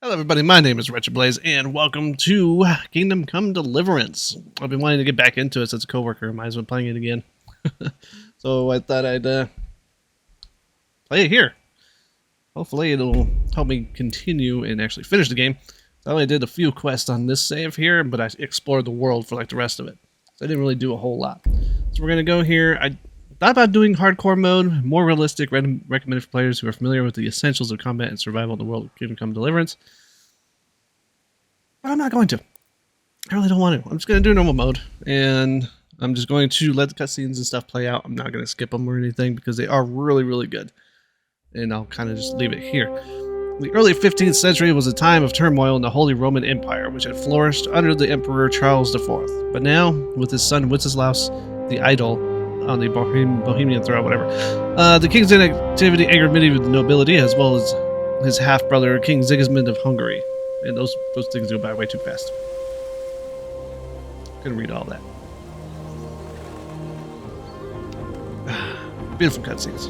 Hello, everybody. My name is Wretched Blaze, and welcome to Kingdom Come Deliverance. I've been wanting to get back into it since a coworker of mine has been playing it again. So I thought I'd play it here. Hopefully it'll help me continue and actually finish the game. I only did a few quests on this save here, but I explored the world for like the rest of it. So I didn't really do a whole lot. So we're going to go here. I thought about doing hardcore mode, more realistic, recommended for players who are familiar with the essentials of combat and survival in the world of Kingdom Come Deliverance. But I'm not going to. I really don't want to. I'm just going to do normal mode, and I'm just going to let the cutscenes and stuff play out. I'm not going to skip them or anything because they are really, really good. And I'll kind of just leave it here. The early 15th century was a time of turmoil in the Holy Roman Empire, which had flourished under the Emperor Charles IV. But now, with his son Wenceslaus the Idol on the Bohemian throne, whatever, the king's inactivity angered many of the nobility, as well as his half-brother King Sigismund of Hungary. And those things go by way too fast. Couldn't read all that. Beautiful cutscenes.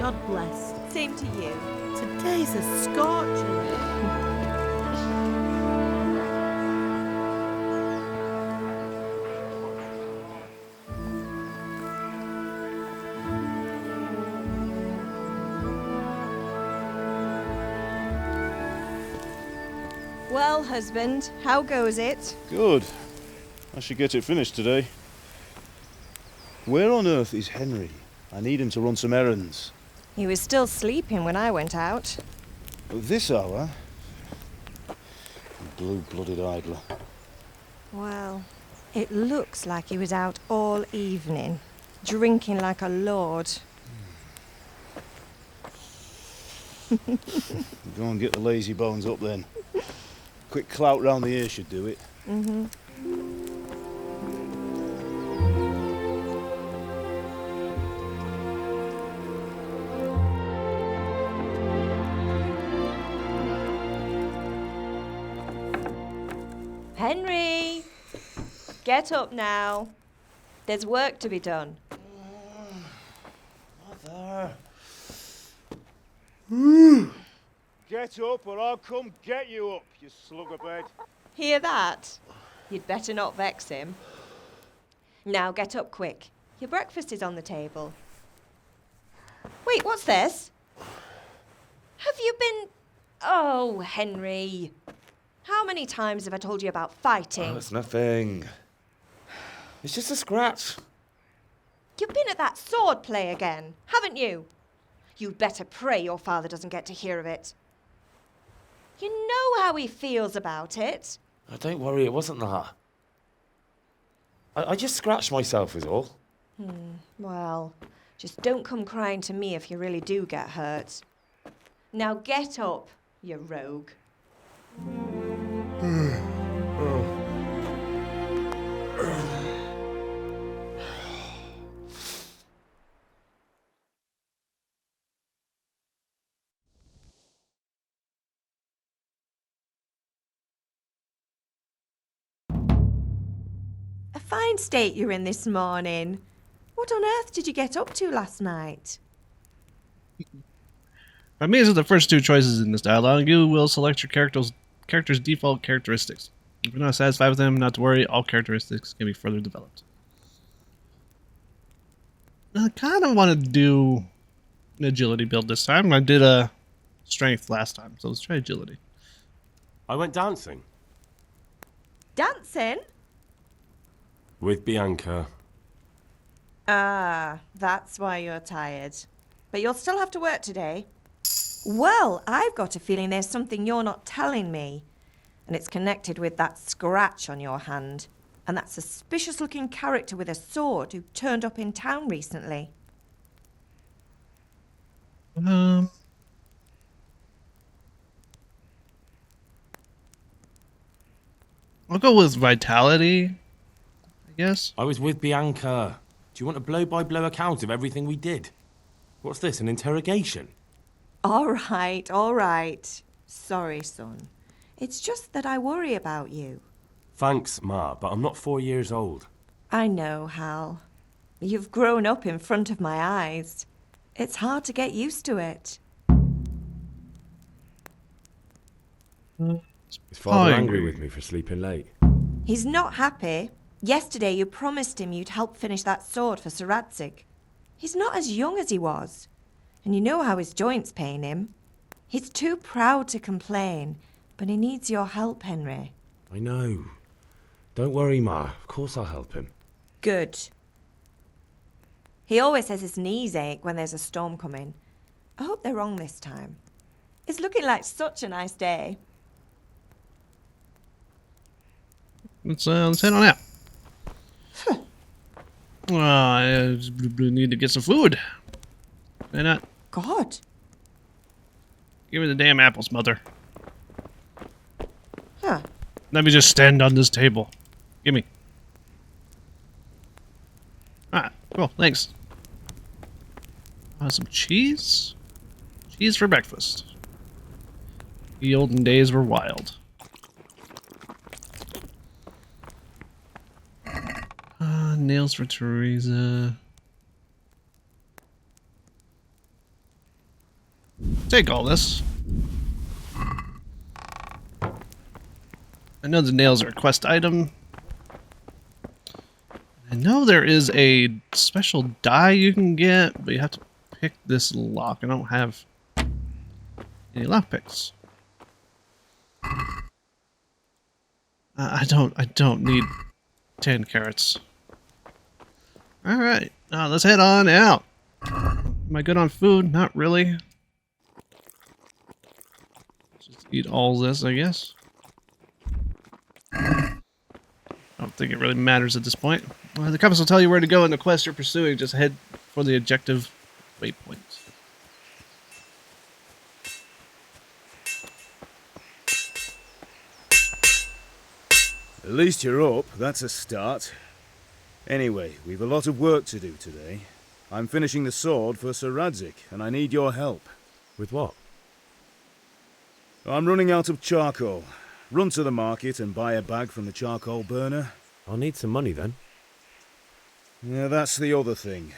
God bless. Same to you. Today's a scorcher. Well, husband, how goes it? Good. I should get it finished today. Where on earth is Henry? I need him to run some errands. He was still sleeping when I went out. At this hour? Blue-blooded idler. Well, it looks like he was out all evening, drinking like a lord. Go and get the lazy bones up then. Quick clout round the ear should do it. Mm-hmm. Henry! Get up now. There's work to be done. Mother. Get up or I'll come get you up, you slug of bed. Hear that? You'd better not vex him. Now get up quick. Your breakfast is on the table. Wait, what's this? Have you been... Oh, Henry. How many times have I told you about fighting? Oh, it's nothing. It's just a scratch. You've been at that sword play again, haven't you? You'd better pray your father doesn't get to hear of it. You know how he feels about it. Oh, don't worry, it wasn't that. I just scratched myself is all. Well, just don't come crying to me if you really do get hurt. Now get up, you rogue. fine state you're in this morning. What on earth did you get up to last night? By means of the first two choices in this dialogue, you will select your character's default characteristics. If you're not satisfied with them, not to worry, all characteristics can be further developed. I kind of want to do an agility build this time. I did a strength last time, so let's try agility. I went dancing. Dancing? With Bianca. Ah, that's why you're tired. But you'll still have to work today. Well, I've got a feeling there's something you're not telling me. And it's connected with that scratch on your hand. And that suspicious-looking character with a sword who turned up in town recently. I'll go with vitality, I guess. I was with Bianca. Do you want a blow-by-blow account of everything we did? What's this, an interrogation? All right. Sorry, son. It's just that I worry about you. Thanks, Ma, but I'm not 4 years old. I know, Hal. You've grown up in front of my eyes. It's hard to get used to it. Is Father Angry. angry with me for sleeping late? He's not happy. Yesterday you promised him you'd help finish that sword for Sir Radzig. He's not as young as he was. And you know how his joints pain him. He's too proud to complain, but he needs your help, Henry. I know. Don't worry, Ma. Of course I'll help him. Good. He always says his knees ache when there's a storm coming. I hope they're wrong this time. It's looking like such a nice day. Let's head on out. I need to get some food. Why not? God. Give me the damn apples, mother. Huh. Let me just stand on this table. Give me. Ah, cool, thanks. Some cheese? Cheese for breakfast. The olden days were wild. Nails for Teresa. Take all this. I know the nails are a quest item. I know there is a special die you can get, but you have to pick this lock. I don't have any lockpicks. I don't need 10 carrots. Alright, let's head on out. Am I good on food? Not really. Just eat all this, I guess. I don't think it really matters at this point. The compass will tell you where to go in the quest you're pursuing. Just head for the objective waypoints. At least you're up, that's a start. Anyway, we've a lot of work to do today. I'm finishing the sword for Sir Radzig, and I need your help. With what? I'm running out of charcoal. Run to the market and buy a bag from the charcoal burner. I'll need some money then. Yeah, that's the other thing.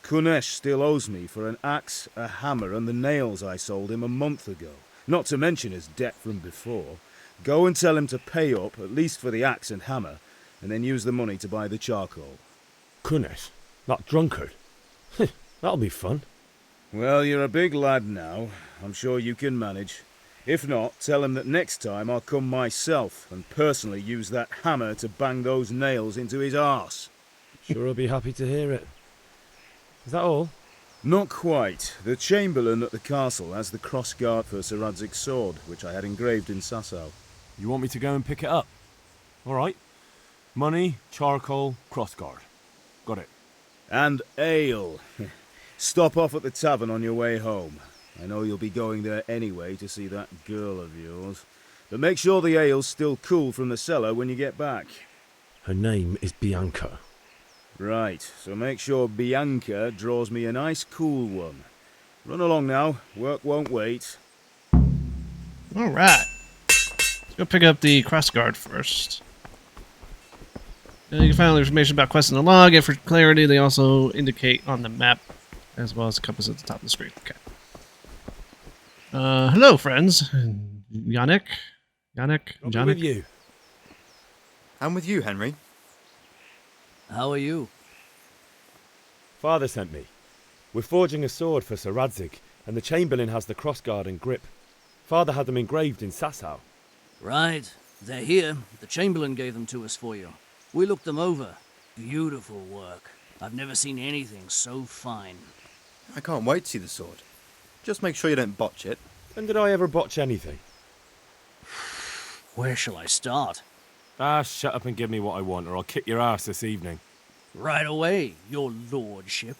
Kunesh still owes me for an axe, a hammer, and the nails I sold him a month ago. Not to mention his debt from before. Go and tell him to pay up, at least for the axe and hammer, and then use the money to buy the charcoal. Kunesh? That drunkard? That'll be fun. Well, you're a big lad now. I'm sure you can manage. If not, tell him that next time I'll come myself and personally use that hammer to bang those nails into his arse. Sure I'll be happy to hear it. Is that all? Not quite. The Chamberlain at the castle has the cross-guard for Sir Radzig's sword, which I had engraved in Sasau. You want me to go and pick it up? All right. Money, charcoal, crossguard. Got it. And ale. Stop off at the tavern on your way home. I know you'll be going there anyway to see that girl of yours. But make sure the ale's still cool from the cellar when you get back. Her name is Bianca. Right, so make sure Bianca draws me a nice cool one. Run along now. Work won't wait. Alright. Let's go pick up the crossguard first. You can find all the information about quests in the log, and for clarity, they also indicate on the map, as well as a compass at the top of the screen. Okay. Hello, friends. Yannick? I'll be with you. I'm with you, Henry. How are you? Father sent me. We're forging a sword for Sir Radzig, and the Chamberlain has the crossguard and grip. Father had them engraved in Sasau. Right. They're here. The Chamberlain gave them to us for you. We looked them over. Beautiful work. I've never seen anything so fine. I can't wait to see the sword. Just make sure you don't botch it. When did I ever botch anything? Where shall I start? Ah, shut up and give me what I want, or I'll kick your ass this evening. Right away, your lordship.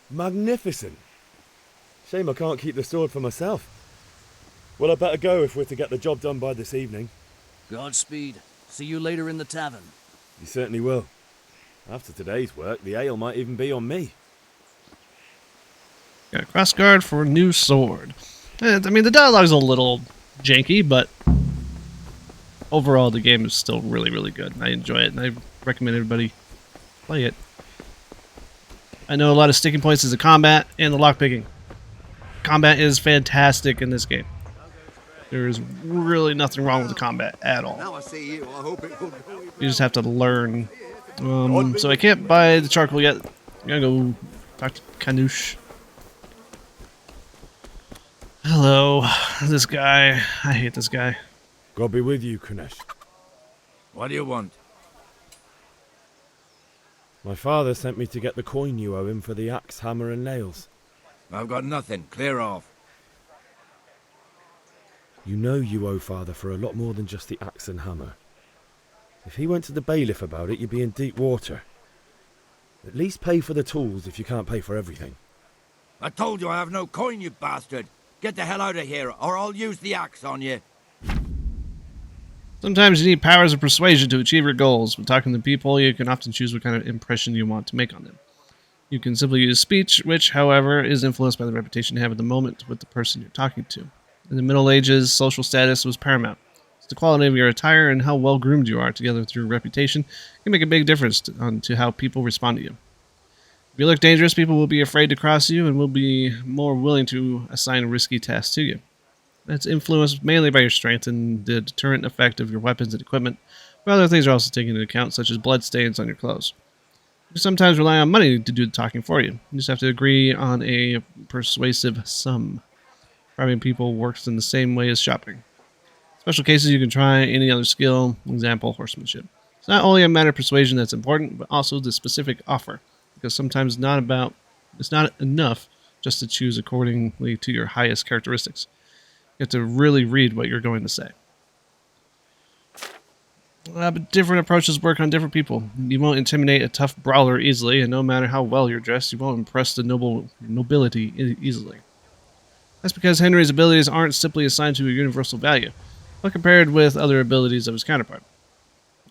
Magnificent. Shame I can't keep the sword for myself. Well, I better go if we're to get the job done by this evening. Godspeed. See you later in the tavern. You certainly will. After today's work, the ale might even be on me. Got a crossguard for a new sword. I mean, the dialogue's a little janky, but overall, the game is still really, really good. I enjoy it, and I recommend everybody play it. I know a lot of sticking points is the combat and the lockpicking. Combat is fantastic in this game. There is really nothing wrong with the combat at all. Now I see you. I hope it will go. You just have to learn. So I can't buy the charcoal yet. I gotta go talk to Kanush. Hello, this guy. I hate this guy. God be with you, Kunesh. What do you want? My father sent me to get the coin you owe him for the axe, hammer, and nails. I've got nothing. Clear off. You know you owe father for a lot more than just the axe and hammer. If he went to the bailiff about it, you'd be in deep water. At least pay for the tools if you can't pay for everything. I told you I have no coin, you bastard. Get the hell out of here, or I'll use the axe on you. Sometimes you need powers of persuasion to achieve your goals. When talking to people, you can often choose what kind of impression you want to make on them. You can simply use speech, which, however, is influenced by the reputation you have at the moment with the person you're talking to. In the Middle Ages, social status was paramount. It's the quality of your attire and how well groomed you are, together with your reputation, can make a big difference to how people respond to you. If you look dangerous, people will be afraid to cross you and will be more willing to assign risky tasks to you. That's influenced mainly by your strength and the deterrent effect of your weapons and equipment, but other things are also taken into account, such as blood stains on your clothes. You sometimes rely on money to do the talking for you. You just have to agree on a persuasive sum. Bribing people works in the same way as shopping. In special cases, you can try any other skill, example, horsemanship. It's not only a matter of persuasion that's important, but also the specific offer, because sometimes it's not enough just to choose accordingly to your highest characteristics. You have to really read what you're going to say. But different approaches work on different people. You won't intimidate a tough brawler easily, and no matter how well you're dressed, you won't impress the nobility easily. That's because Henry's abilities aren't simply assigned to a universal value, but compared with other abilities of his counterpart.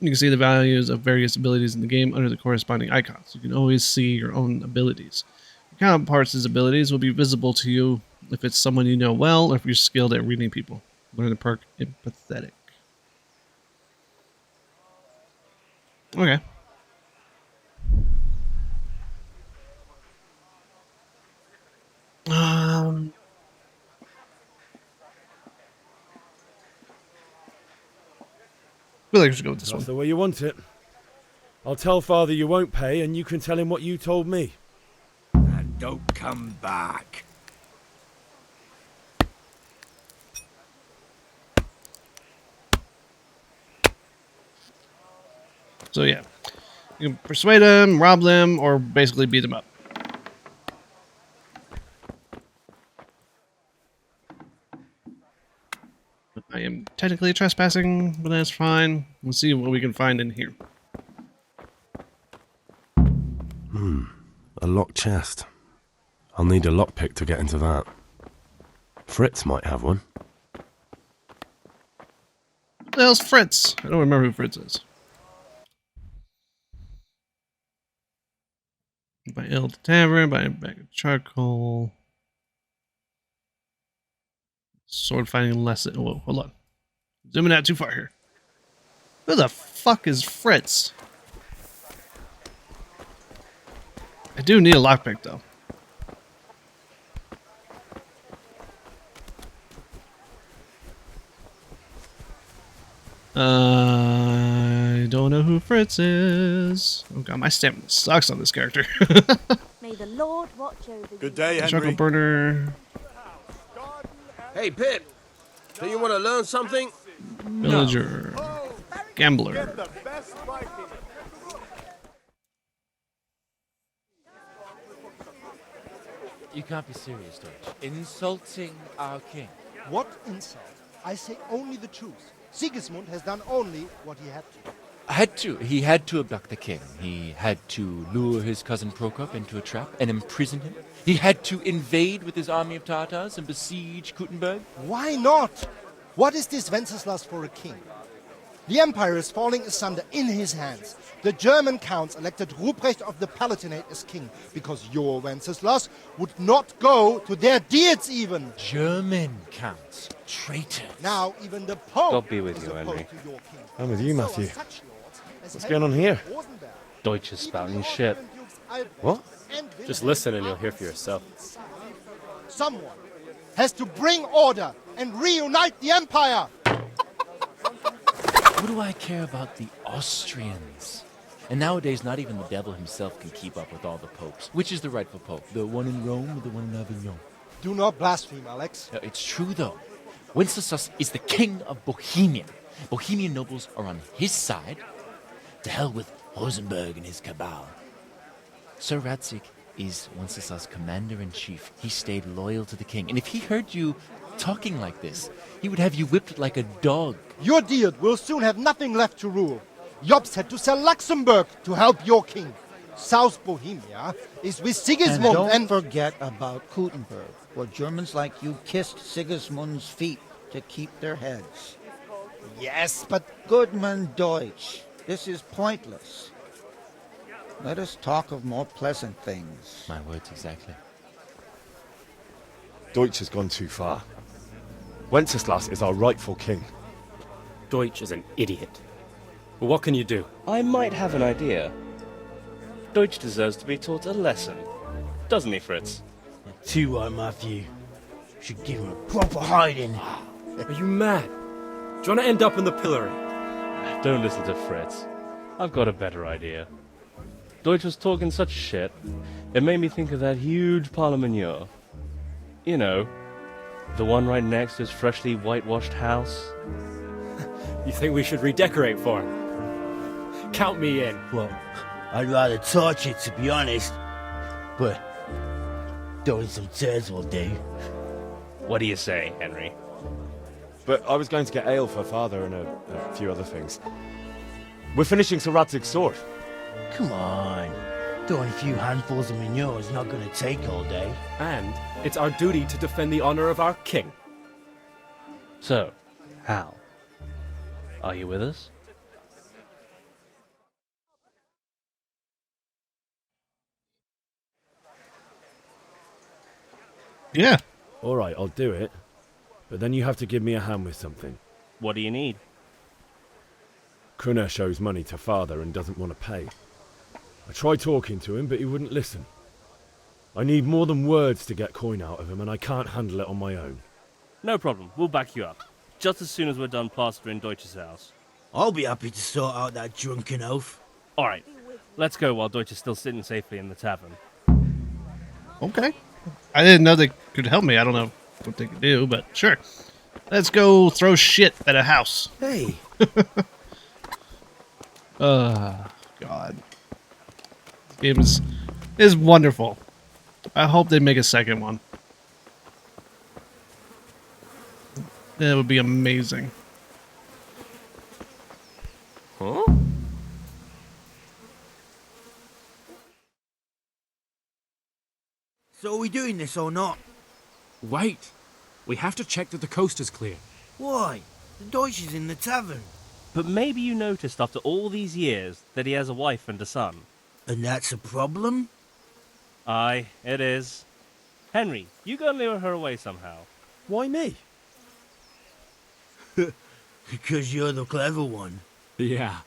You can see the values of various abilities in the game under the corresponding icons. You can always see your own abilities. Your counterpart's abilities will be visible to you if it's someone you know well or if you're skilled at reading people. Learn the perk Empathetic. Okay. I feel like we should go with this That's one. the way you want it. I'll tell father you won't pay, and you can tell him what you told me. And don't come back. So yeah, you can persuade them, rob them, or basically beat them up. I am technically trespassing, but that's fine. We'll see what we can find in here. A locked chest. I'll need a lockpick to get into that. Fritz might have one. What the hell's Fritz? I don't remember who Fritz is. Buy ale at the tavern, buy a bag of charcoal. Sword fighting lesson. Whoa, hold on. Zooming out too far here. Who the fuck is Fritz? I do need a lockpick though. I don't know who Fritz is. Oh god, my stamina sucks on this character. May the Lord watch over you. Good day, Charcoal Henry. burner. Hey, Pip. Do you want to learn something? Villager. Gambler. You can't be serious, Deutsch. Insulting our king. What insult? I say only the truth. Sigismund has done only what he had to. He had to abduct the king. He had to lure his cousin Prokop into a trap and imprison him. He had to invade with his army of Tartars and besiege Kuttenberg. Why not? What is this Wenceslas for a king? The empire is falling asunder in his hands. The German counts elected Ruprecht of the Palatinate as king because your Wenceslas would not go to their deeds even. German counts. Traitors. Now even the Pope God be with is you, opposed Henry. to your king. I'm with you, So are Matthew. such lords as What's going on here? Rosenberg, Deutsch is spouting shit. What? and Just Wilhelm listen and you'll hear for yourself. Someone has to bring order and reunite the empire. What do I care about the Austrians? And nowadays, not even the devil himself can keep up with all the popes. Which is the rightful pope? The one in Rome or the one in Avignon? Do not blaspheme, Alex. It's true, though. Wenceslas is the king of Bohemia. Bohemian nobles are on his side. To hell with Rosenberg and his cabal. Sir Radzik is Wenceslas' commander-in-chief. He stayed loyal to the king. And if he heard you talking like this, he would have you whipped like a dog. Your deed will soon have nothing left to rule. Jobst had to sell Luxembourg to help your king. South Bohemia is with Sigismund and don't forget about Kuttenberg, where Germans like you kissed Sigismund's feet to keep their heads. Yes, but Goodman Deutsch, this is pointless. Let us talk of more pleasant things. My words exactly. Deutsch has gone too far. Wenceslas is our rightful king. Deutsch is an idiot. Well, what can you do? I might have an idea. Deutsch deserves to be taught a lesson. Doesn't he, Fritz? Too right, Matthew. Should give him a proper hiding. Are you mad? Do you want to end up in the pillory? Don't listen to Fritz. I've got a better idea. Deutsch was talking such shit, it made me think of that huge parliament. You know, the one right next to his freshly whitewashed house. You think we should redecorate for him? Count me in. Well, I'd rather torch it, to be honest. But throwing some turds will do. What do you say, Henry? But I was going to get ale for father and a few other things. We're finishing Sir Radzig's sword. Come on. Throwing a few handfuls of manure is not going to take all day. And it's our duty to defend the honor of our king. So, Hal, are you with us? Yeah. All right, I'll do it. But then you have to give me a hand with something. What do you need? Krunner shows money to father and doesn't want to pay. I tried talking to him, but he wouldn't listen. I need more than words to get coin out of him, and I can't handle it on my own. No problem, we'll back you up. Just as soon as we're done plastering Deutsch's house. I'll be happy to sort out that drunken oaf. Alright, let's go while Deutsch is still sitting safely in the tavern. Okay. I didn't know they could help me. I don't know what they could do, but sure. Let's go throw shit at a house. Hey. God. This game is wonderful. I hope they make a second one. That would be amazing. Huh? So are we doing this or not? Wait. We have to check that the coast is clear. Why? The Deutsch is in the tavern. But maybe you noticed after all these years that he has a wife and a son. And that's a problem? Aye, it is. Henry, you go and lure her away somehow. Why me? Because you're the clever one. Yeah.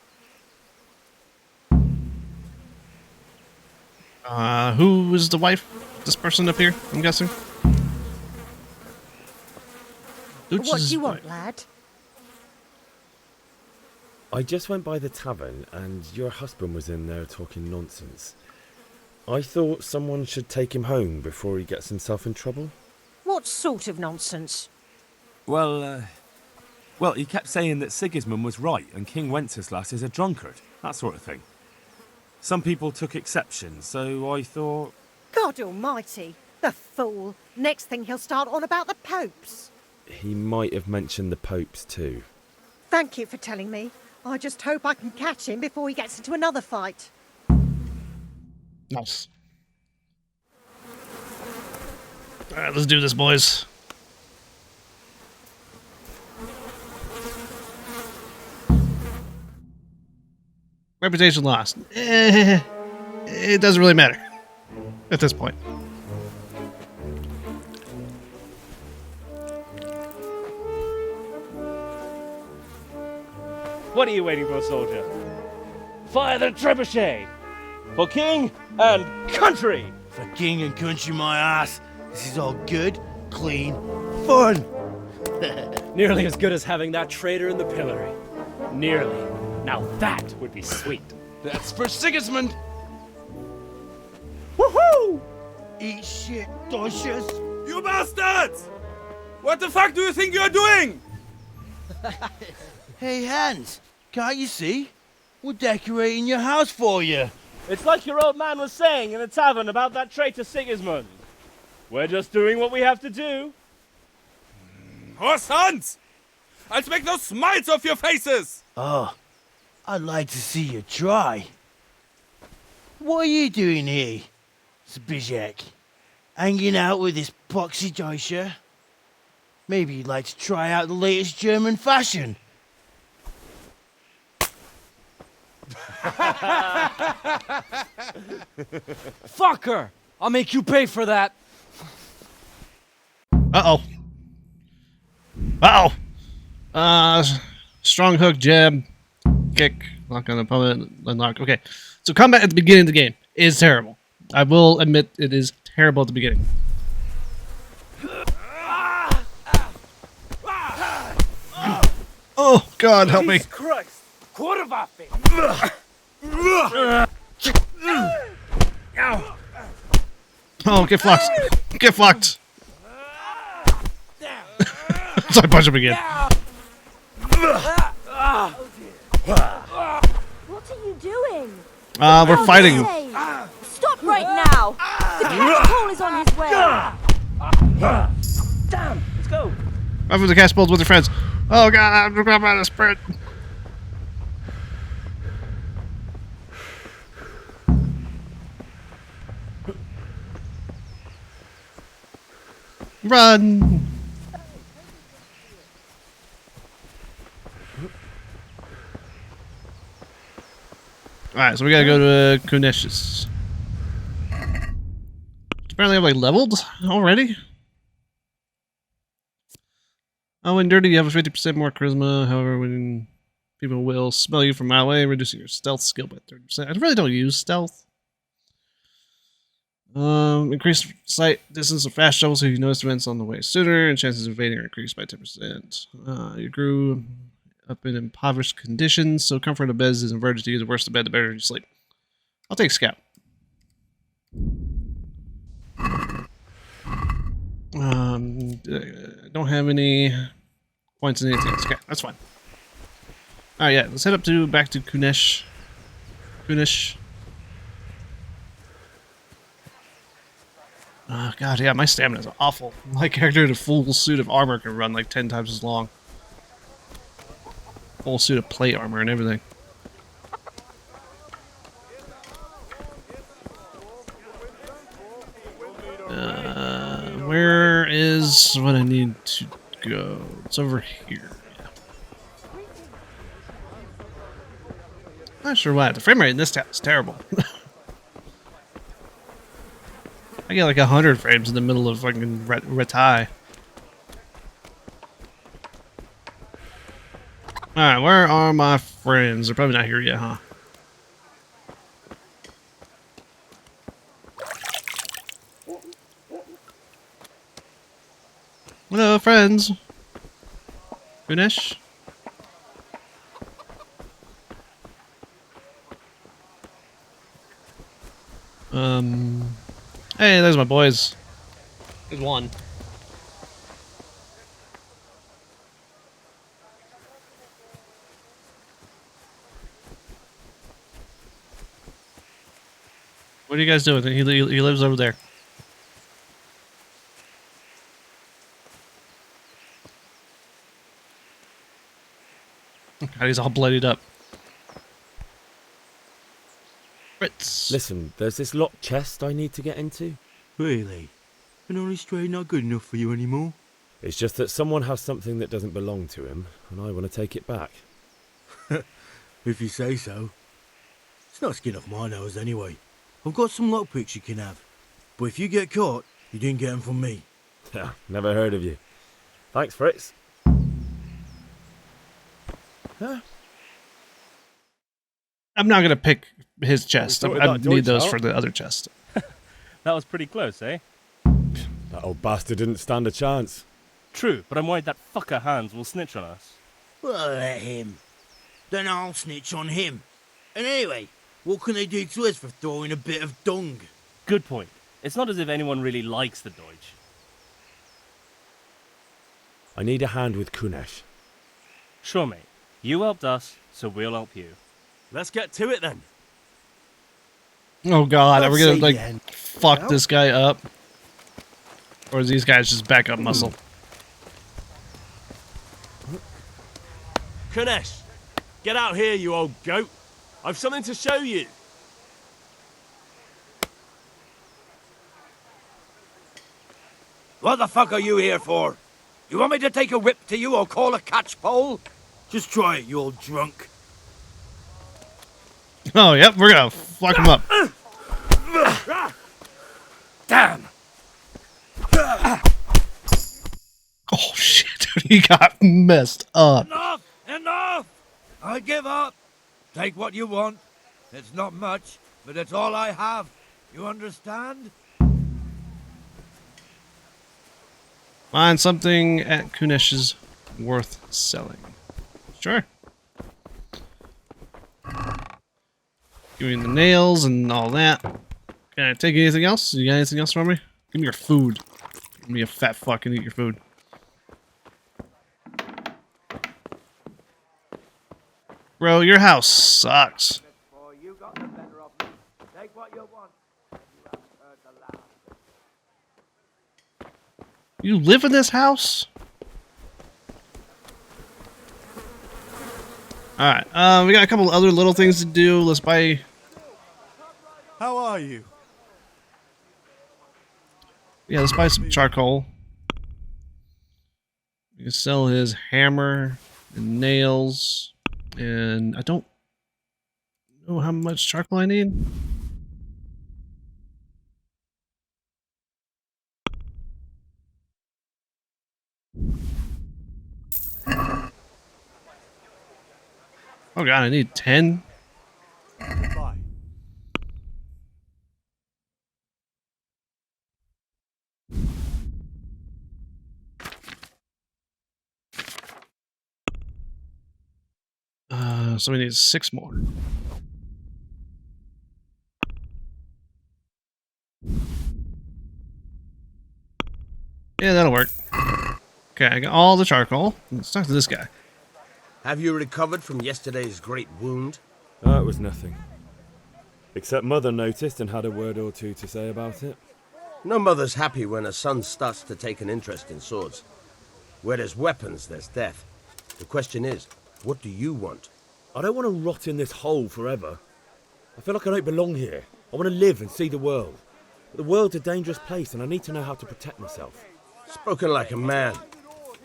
Who is the wife? This person up here, I'm guessing. What do Luch's you want, wife. lad? I just went by the tavern and your husband was in there talking nonsense. I thought someone should take him home before he gets himself in trouble. What sort of nonsense? Well, he kept saying that Sigismund was right and King Wenceslas is a drunkard, that sort of thing. Some people took exception, so I thought... God almighty, the fool. Next thing he'll start on about the popes. He might have mentioned the popes too. Thank you for telling me. I just hope I can catch him before he gets into another fight. Nice. Alright, let's do this, boys. Reputation lost. It doesn't really matter at this point. What are you waiting for, soldier? Fire the trebuchet! For king and country! For king and country, my ass. This is all good, clean, fun. Nearly as good as having that traitor in the pillory. Nearly. Now that would be sweet. That's for Sigismund. Woohoo! Eat shit, Dodgers. You bastards! What the fuck do you think you're doing? Hey, Hans, can't you see? We're decorating your house for you. It's like your old man was saying in the tavern about that traitor Sigismund. We're just doing what we have to do. Oh, sons! I'll make those smiles off your faces! Oh, I'd like to see you try. What are you doing here, Zbigniew? Hanging out with this poxy Deutscher? Maybe you'd like to try out the latest German fashion. Fucker! I'll make you pay for that. Uh-oh. Uh-oh. Strong hook, jab, kick, lock on opponent, unlock. Okay. So combat at the beginning of the game is terrible. I will admit it is terrible at the beginning. Oh, God, help me. Jesus Christ! Quarterwaffe! Oh, get fucked. Get fucked. So I punch him again. What are you doing? We're fighting. Stop right now! The catapult is on his way! Damn! Let's go! Run for the catapult with your friends. Oh, God, I'm out of sprint. Run! Alright, so we gotta go to Kunesh's. Apparently I'm like leveled already? Oh, in Dirty you have a 50% more charisma, however when people will smell you from a mile away, reducing your stealth skill by 30%. I really don't use stealth. Increase sight distance of fast travel so you notice events on the way sooner, and chances of evading are increased by 10%. You grew up in impoverished conditions, so comfort of beds is inverted to you. The worse the bed, the better you sleep. I'll take Scout. Don't have any points in anything. Okay, that's fine. Alright, yeah, let's head back to Kunesh. Oh, God, yeah, my stamina is awful. My character in a full suit of armor can run like 10 times as long. Full suit of plate armor and everything. Where is what I need to go? It's over here. Yeah. Not sure why. The frame rate in this tab is terrible. I get like 100 frames in the middle of fucking retai. Alright, where are my friends? They're probably not here yet, huh? Hello, friends. Finish. Hey, there's my boys. There's one. What are you guys doing? He lives over there. God, he's all bloodied up. Fritz. Listen, there's this locked chest I need to get into. Really? An honest trade not good enough for you anymore? It's just that someone has something that doesn't belong to him, and I want to take it back. If you say so. It's not skin off my nose anyway. I've got some lockpicks you can have. But if you get caught, you didn't get them from me. Yeah, never heard of you. Thanks, Fritz. Huh? I'm not gonna pick his chest. talking I about need Deutsch, those huh? for the other chest. That was pretty close, eh? That old bastard didn't stand a chance. True, but I'm worried that fucker Hans will snitch on us. Well, let him. Then I'll snitch on him. And anyway, what can they do to us for throwing a bit of dung? Good point. It's not as if anyone really likes the Deutsch. I need a hand with Kunesh. Sure, mate. You helped us, so we'll help you. Let's get to it then. Oh god, are we gonna like again. fuck this guy up? Or is these guys just backup muscle? Kunesh, get out here, you old goat. I've something to show you. What the fuck are you here for? You want me to take a whip to you or call a catchpole? Just try it, you old drunk. Oh, yep, we're gonna fuck him up. Damn! Oh shit, dude, he got messed up. Enough! Enough! I give up. Take what you want. It's not much, but it's all I have. You understand? Find something at Kunesh's worth selling. Sure. Give me the nails and all that. Can I take anything else? You got anything else for me? Give me your food. Give me a fat fuck and eat your food. Bro, your house sucks. You got the better of me. Take what you want. You have heard the last. You live in this house? Alright, we got a couple other little things to do. Let's buy... How are you? Yeah, let's buy some charcoal. We can sell his hammer and nails. And I don't know how much charcoal I need. Oh god, I need 10. Bye. So we need 6 more. Yeah, that'll work. Okay, I got all the charcoal. Let's talk to this guy. Have you recovered from yesterday's great wound? Oh, it was nothing. Except Mother noticed and had a word or two to say about it. No mother's happy when a son starts to take an interest in swords. Where there's weapons, there's death. The question is, what do you want? I don't want to rot in this hole forever. I feel like I don't belong here. I want to live and see the world. But the world's a dangerous place and I need to know how to protect myself. Spoken like a man.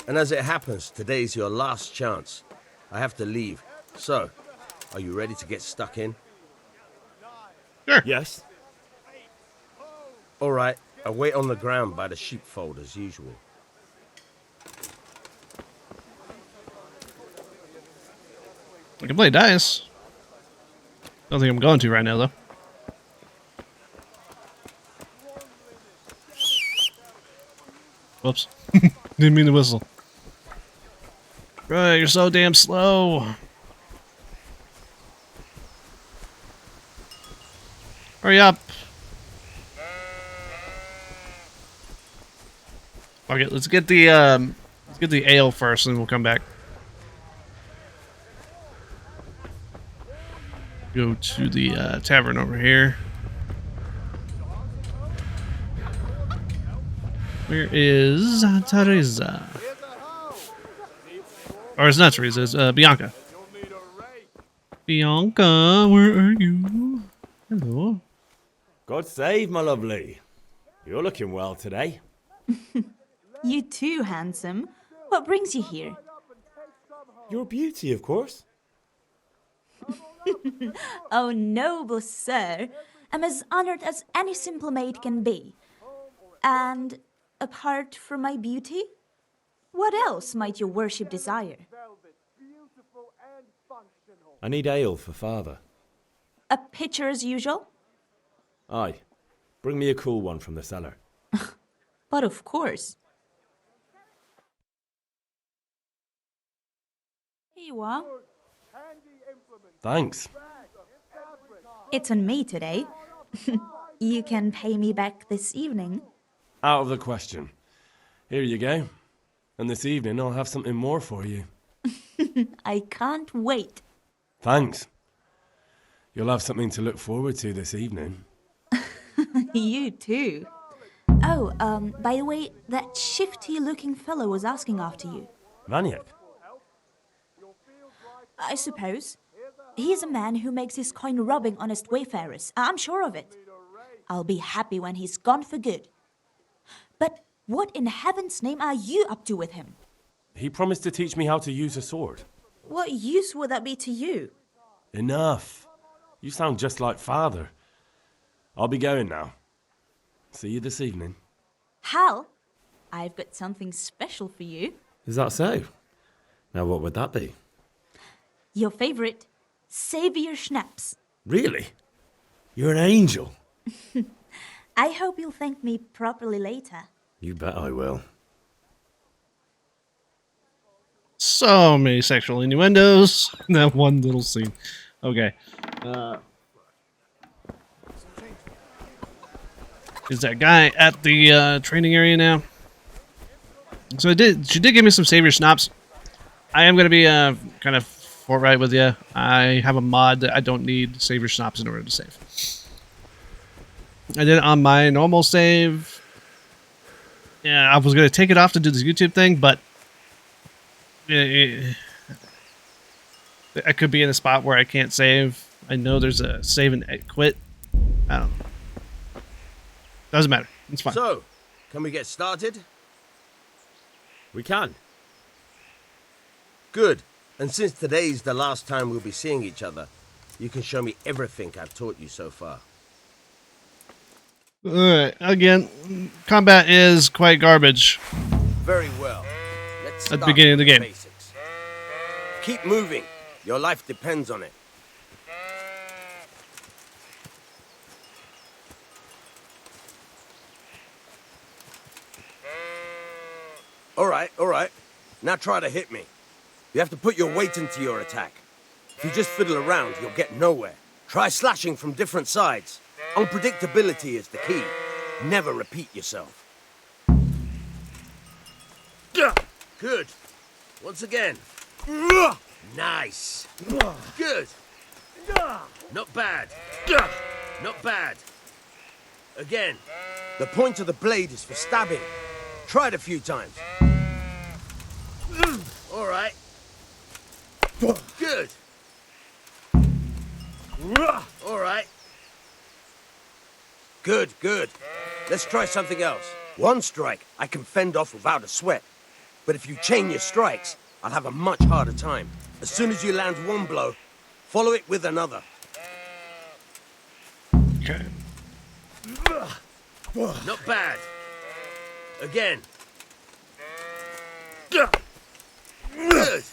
And as it happens, today's your last chance. I have to leave. So, are you ready to get stuck in? Sure. Yes. All right, I'll wait on the ground by the sheepfold as usual. can play dice. Don't think I'm going to right now, though. Whoops. Didn't mean to whistle. Right, you're so damn slow. Hurry up. Okay, let's get the ale first, and then we'll come back. Go to the tavern over here. Where is Teresa? Or it's not Teresa, it's Bianca. Bianca, where are you? Hello. God save, my lovely. You're looking well today. You too, handsome. What brings you here? Your beauty, of course. Oh, noble sir. I'm as honored as any simple maid can be. And apart from my beauty, what else might your worship desire? I need ale for father. A pitcher as usual? Aye. Bring me a cool one from the cellar. But of course. Here you are. Thanks. It's on me today. You can pay me back this evening. Out of the question. Here you go. And this evening I'll have something more for you. I can't wait. Thanks. You'll have something to look forward to this evening. You too. Oh, by the way, that shifty-looking fellow was asking after you. Vaniak? I suppose. He's a man who makes his coin robbing honest wayfarers. I'm sure of it. I'll be happy when he's gone for good. But what in heaven's name are you up to with him? He promised to teach me how to use a sword. What use would that be to you? Enough. You sound just like father. I'll be going now. See you this evening. Hal, I've got something special for you. Is that so? Now what would that be? Your favorite, Savior Schnapps. Really? You're an angel. I hope you'll thank me properly later. You bet I will. So many sexual innuendos in that one little scene. Okay. Is that guy at the training area now? So she did give me some Savior Schnapps. I am going to be kind of forthright with you. I have a mod that I don't need Savior Schnapps in order to save. I did it on my normal save. Yeah, I was going to take it off to do this YouTube thing, but I could be in a spot where I can't save. I know there's a save and quit. I don't know. Doesn't matter. It's fine. So, can we get started? We can. Good. And since today's the last time we'll be seeing each other, you can show me everything I've taught you so far. Alright, again, combat is quite garbage. Very well. Let's At the beginning of the game. Basics. Keep moving. Your life depends on it. All right. Now try to hit me. You have to put your weight into your attack. If you just fiddle around, you'll get nowhere. Try slashing from different sides. Unpredictability is the key. Never repeat yourself. Good. Once again. Nice. Good. Not bad. Not bad. Again. The point of the blade is for stabbing. Try it a few times. All right. Good. All right. Good. Let's try something else. One strike I can fend off without a sweat. But if you chain your strikes, I'll have a much harder time. As soon as you land one blow, follow it with another. Okay. Not bad. Again. Good.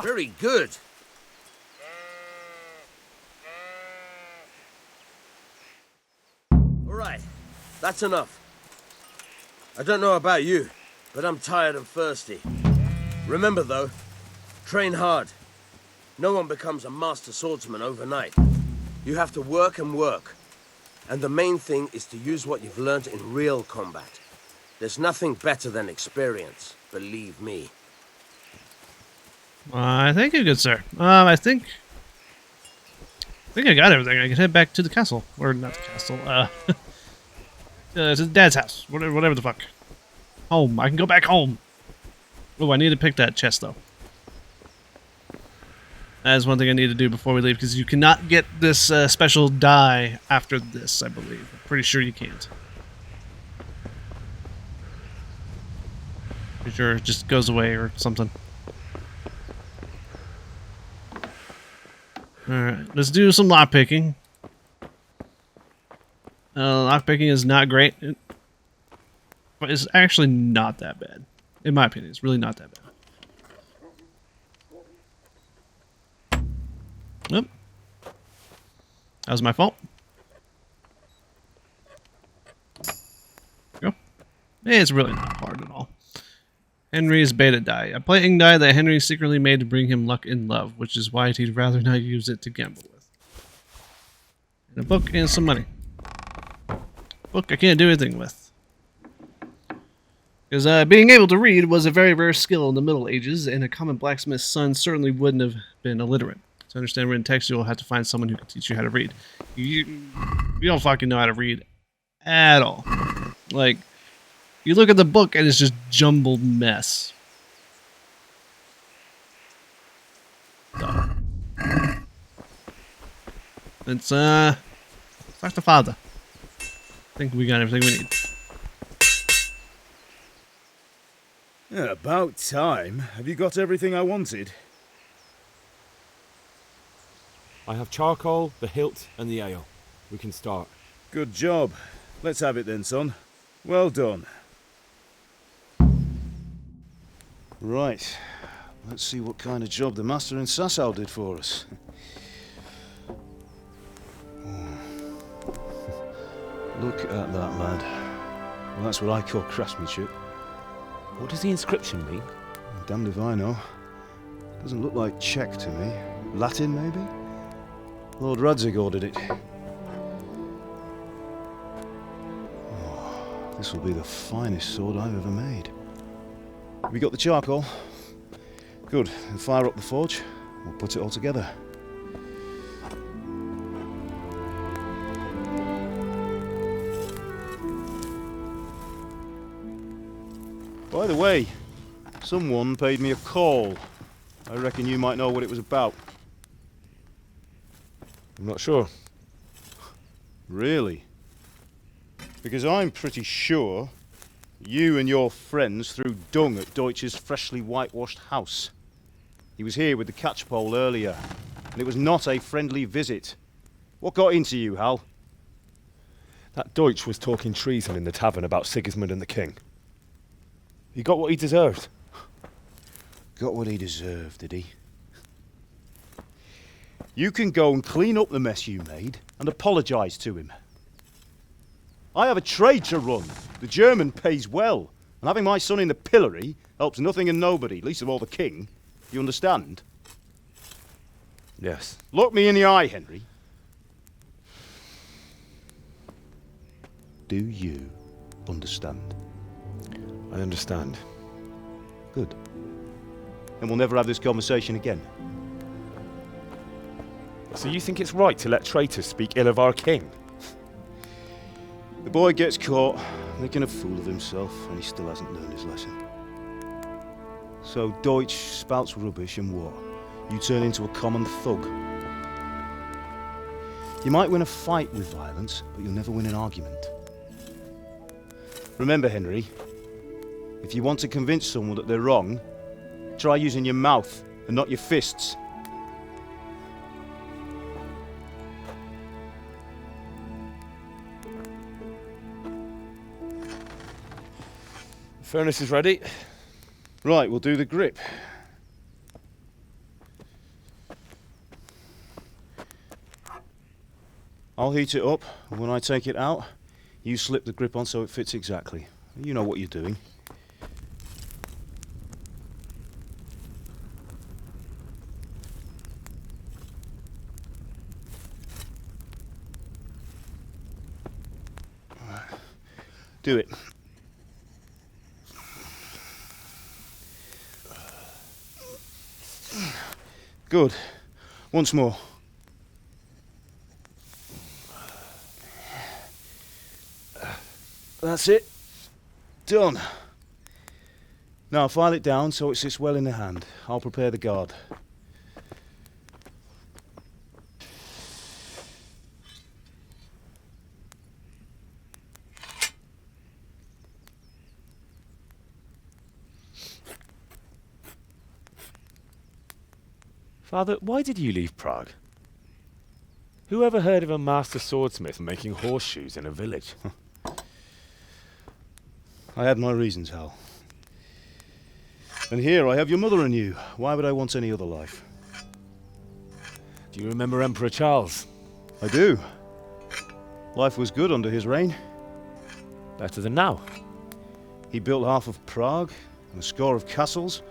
Very good. All right, that's enough. I don't know about you, but I'm tired and thirsty. Remember though, train hard. No one becomes a master swordsman overnight. You have to work and work. And the main thing is to use what you've learned in real combat. There's nothing better than experience, believe me. Thank you, good sir. I think I got everything. I can head back to the castle. Or not the castle, to Dad's house. Whatever the fuck. Home. I can go back home. Oh, I need to pick that chest, though. That is one thing I need to do before we leave, because you cannot get this special die after this, I believe. I'm pretty sure you can't. Pretty sure it just goes away or something. Alright, let's do some lockpicking. Lockpicking is not great, but it's actually not that bad. In my opinion, it's really not that bad. Nope. That was my fault. Go. It's really not hard at all. Henry's beta die. A playing die that Henry secretly made to bring him luck in love, which is why he'd rather not use it to gamble with. And a book and some money. Book I can't do anything with. Because being able to read was a very rare skill in the Middle Ages, and a common blacksmith's son certainly wouldn't have been illiterate. To understand written text, you'll have to find someone who can teach you how to read. You don't fucking know how to read at all. Like, you look at the book and it's just jumbled mess. So. It's, talk to Father. I think we got everything we need. Yeah, about time. Have you got everything I wanted? I have charcoal, the hilt, and the ale. We can start. Good job. Let's have it then, son. Well done. Right. Let's see what kind of job the master in Sasau did for us. Look at that, lad. Well, that's what I call craftsmanship. What does the inscription mean? Damned if I know. Doesn't look like Czech to me. Latin, maybe? Lord Radzig ordered it. Oh, this will be the finest sword I've ever made. Have we got the charcoal? Good. Then fire up the forge. We'll put it all together. By the way, someone paid me a call. I reckon you might know what it was about. I'm not sure. Really? Because I'm pretty sure you and your friends threw dung at Deutsch's freshly whitewashed house. He was here with the catchpole earlier, and it was not a friendly visit. What got into you, Hal? That Deutsch was talking treason in the tavern about Sigismund and the king. He got what he deserved. Got what he deserved, did he? You can go and clean up the mess you made and apologise to him. I have a trade to run. The German pays well, and having my son in the pillory helps nothing and nobody, least of all the king. You understand? Yes. Look me in the eye, Henry. Do you understand? I understand. Good. And we'll never have this conversation again. So you think it's right to let traitors speak ill of our king? The boy gets caught, making a fool of himself, and he still hasn't learned his lesson. So Deutsch spouts rubbish, and what? You turn into a common thug. You might win a fight with violence, but you'll never win an argument. Remember, Henry, if you want to convince someone that they're wrong, try using your mouth and not your fists. Furnace is ready. Right, we'll do the grip. I'll heat it up, and when I take it out, you slip the grip on so it fits exactly. You know what you're doing. Do it. Good. Once more. That's it. Done. Now file it down so it sits well in the hand. I'll prepare the guard. Father, why did you leave Prague? Who ever heard of a master swordsmith making horseshoes in a village? I had my reasons, Hal. And here I have your mother and you. Why would I want any other life? Do you remember Emperor Charles? I do. Life was good under his reign. Better than now. He built half of Prague and a score of castles,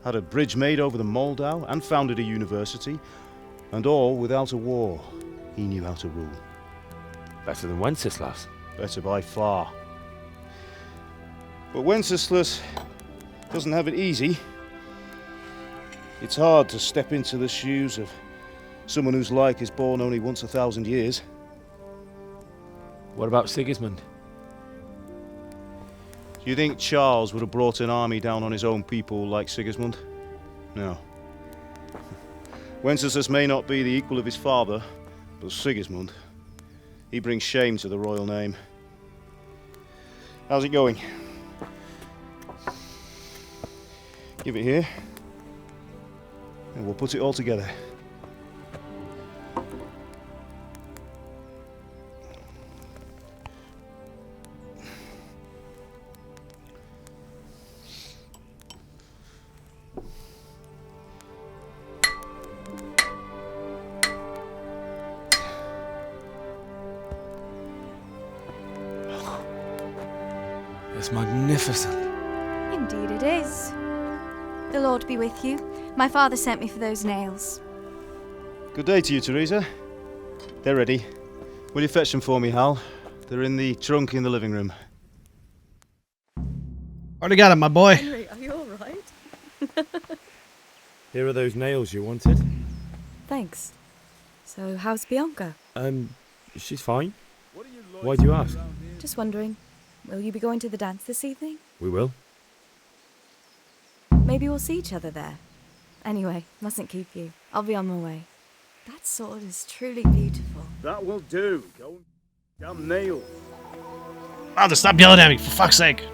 had a bridge made over the Moldau, and founded a university, and all without a war. He knew how to rule. Better than Wenceslas. Better by far. But Wenceslas doesn't have it easy. It's hard to step into the shoes of someone whose like is born only once 1,000 years. What about Sigismund? Do you think Charles would have brought an army down on his own people like Sigismund? No. Wenceslas may not be the equal of his father, but Sigismund, he brings shame to the royal name. How's it going? Give it here, and we'll put it all together. It's magnificent. Indeed it is. The Lord be with you. My father sent me for those nails. Good day to you, Teresa. They're ready. Will you fetch them for me, Hal? They're in the trunk in the living room. Already got it, my boy. Henry, are you all right? Here are those nails you wanted. Thanks. So, how's Bianca? She's fine. Why do you ask? Just wondering, will you be going to the dance this evening? We will. Maybe we'll see each other there. Anyway, mustn't keep you. I'll be on my way. That sword is truly beautiful. That will do. Go and damn nail. Father, stop yelling at me, for fuck's sake.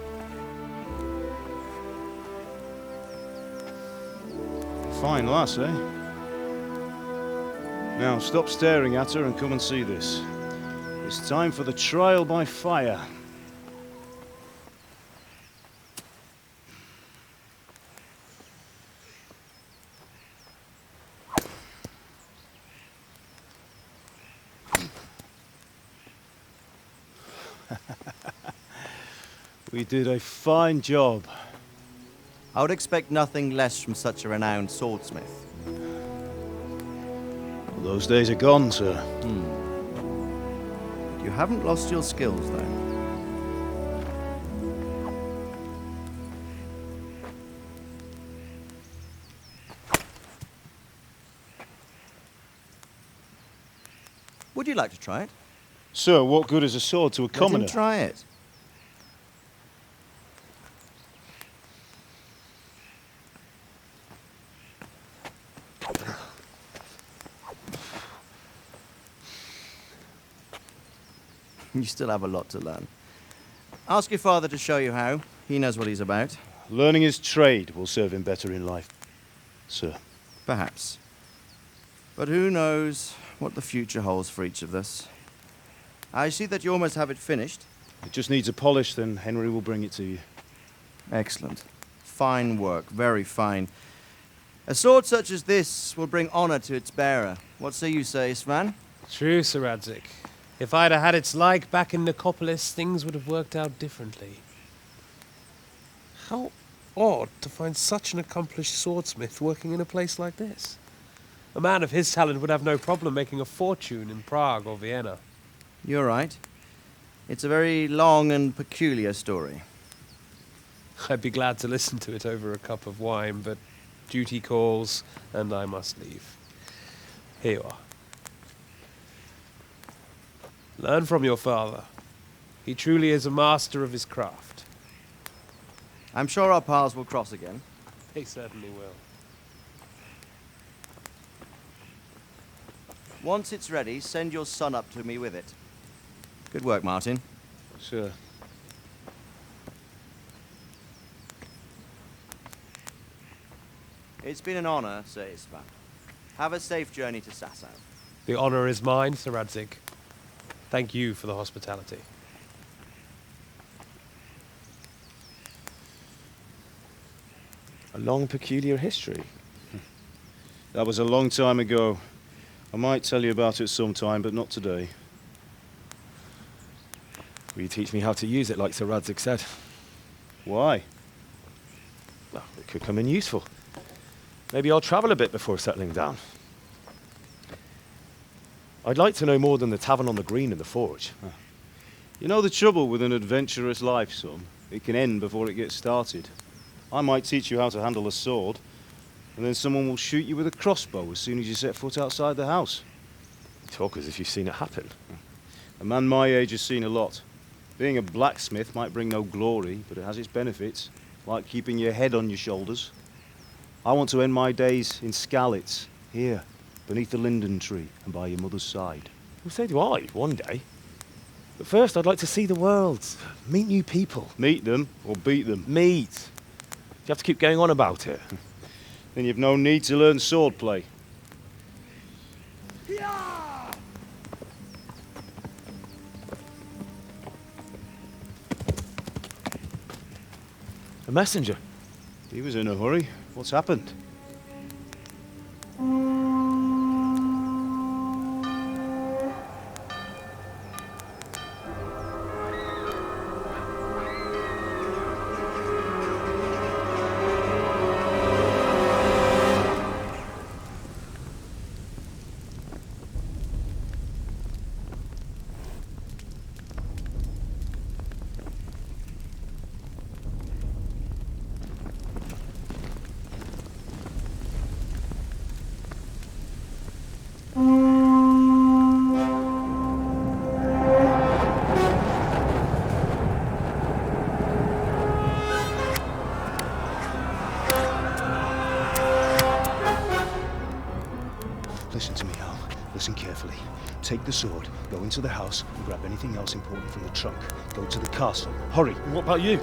Fine lass, eh? Now stop staring at her and come and see this. It's time for the trial by fire. We did a fine job. I would expect nothing less from such a renowned swordsmith. Well, those days are gone, sir. You haven't lost your skills, though. Would you like to try it? Sir, what good is a sword to a commoner? Let him try it. You still have a lot to learn. Ask your father to show you how. He knows what he's about. Learning his trade will serve him better in life, sir. Perhaps. But who knows what the future holds for each of us. I see that you almost have it finished. It just needs a polish, then Henry will bring it to you. Excellent. fine work, very fine. A sword such as this will bring honor to its bearer. What say you, Sir Istvan? True, Sir Radzik. If I'd have had its like back in Nicopolis, things would have worked out differently. How odd to find such an accomplished swordsmith working in a place like this. A man of his talent would have no problem making a fortune in Prague or Vienna. You're right. It's a very long and peculiar story. I'd be glad to listen to it over a cup of wine, but duty calls, and I must leave. Here you are. Learn from your father. He truly is a master of his craft. I'm sure our paths will cross again. He certainly will. Once it's ready, send your son up to me with it. Good work, Martin. Sure. It's been an honor, Sir Istvan. Have a safe journey to Sasau. The honor is mine, Sir Radzik. Thank you for the hospitality. A long, peculiar history. That was a long time ago. I might tell you about it sometime, but not today. Will you teach me how to use it like Sir Radzik said? Why? Well, it could come in useful. Maybe I'll travel a bit before settling down. I'd like to know more than the tavern on the green and the forge. You know the trouble with an adventurous life, son? It can end before it gets started. I might teach you how to handle a sword, and then someone will shoot you with a crossbow as soon as you set foot outside the house. You talk as if you've seen it happen. A man my age has seen a lot. Being a blacksmith might bring no glory, but it has its benefits, like keeping your head on your shoulders. I want to end my days in Skalitz, here, beneath the linden tree and by your mother's side. Well, so do I, one day. But first, I'd like to see the world, meet new people. Meet them or beat them? Meet. You have to keep going on about it. Then you've no need to learn swordplay. A messenger. He was in a hurry. What's happened? Listen to me, Al. Listen carefully. Take the sword, go into the house, and grab anything else important from the trunk. Go to the castle. Hurry! What about you?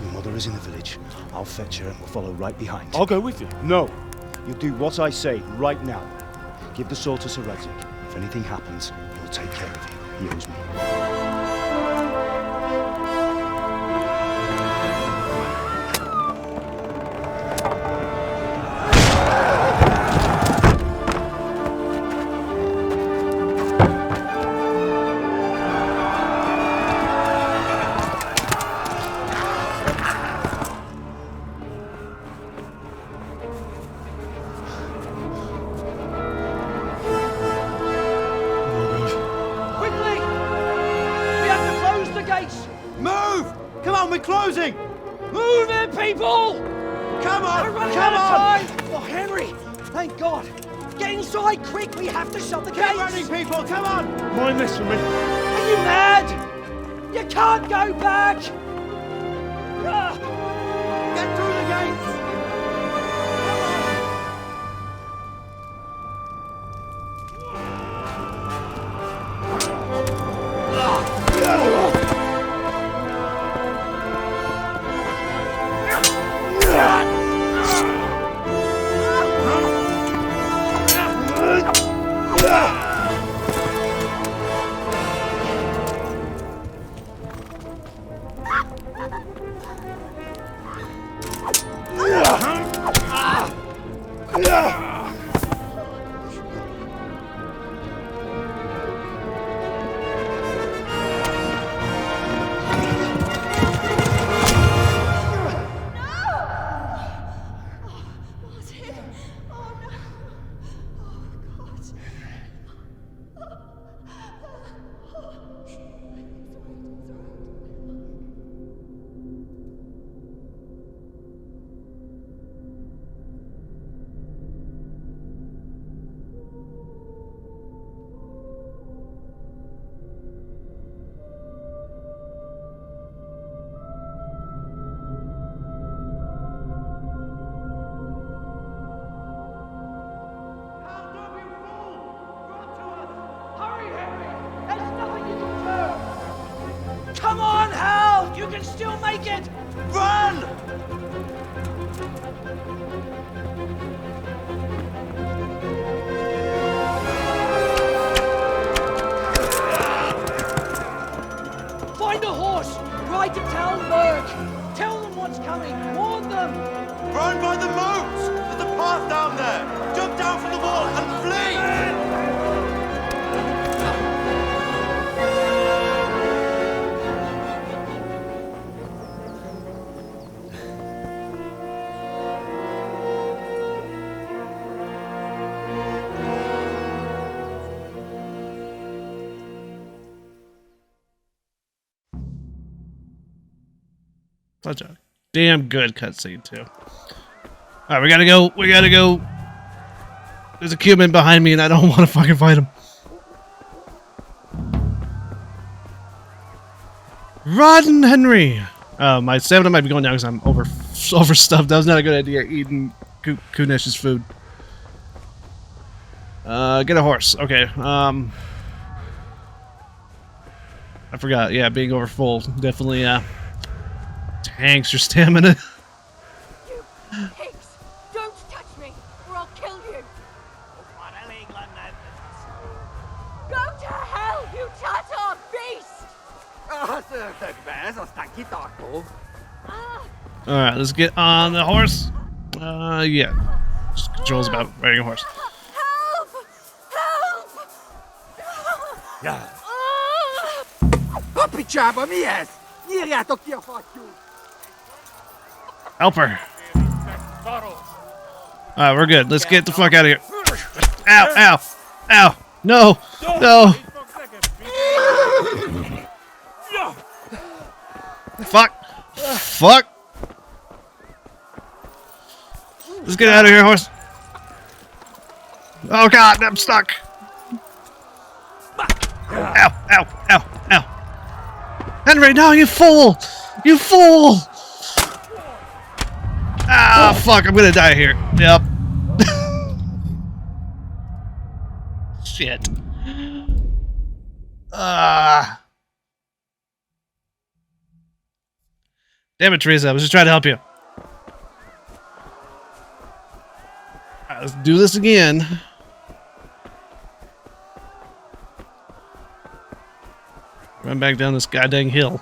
Your mother is in the village. I'll fetch her and we'll follow right behind. I'll go with you. No! You'll do what I say right now. Give the sword to Sir Radzik. If anything happens, he'll take care of you. He owes me. Closing! Move it, people! Come on! We're running out of time! Oh, Henry! Thank God! Get inside, quick! We have to shut the gates! Keep running, people! Come on! Mind this for me. Are you mad? You can't go back! Get through the gates! can still make it! Run! Find a horse! Ride to Talmberg! Tell them what's coming! Warn them! Run by the moat! There's a path down there! Jump down from the wall and flee! Such a damn good cutscene too. Alright, we gotta go. We gotta go. There's a Cuban behind me and I don't want to fucking fight him. Run, Henry! My stamina might be going down because I'm overstuffed. That was not a good idea, eating Kunesh's food. Get a horse. Okay, I forgot. Yeah, being over full definitely, tanks your stamina. You pigs! Don't touch me, or I'll kill you! Go to hell, you Tatar beast! Alright, let's get on the horse. Yeah. Just controls about riding a horse. Yeah. Papicsába, mi ez? Nyírjátok ki a fattyút! Help her. Alright, we're good. Let's get the fuck out of here. Ow, ow, ow. No, no. Fuck. Fuck. Let's get out of here, horse. Oh god, I'm stuck. Ow, ow, ow, ow. Henry, no, you fool! You fool! Ah, fuck, I'm gonna die here. Yep. Shit. Damn it, Teresa, I was just trying to help you. Alright, let's do this again. Run back down this goddamn hill.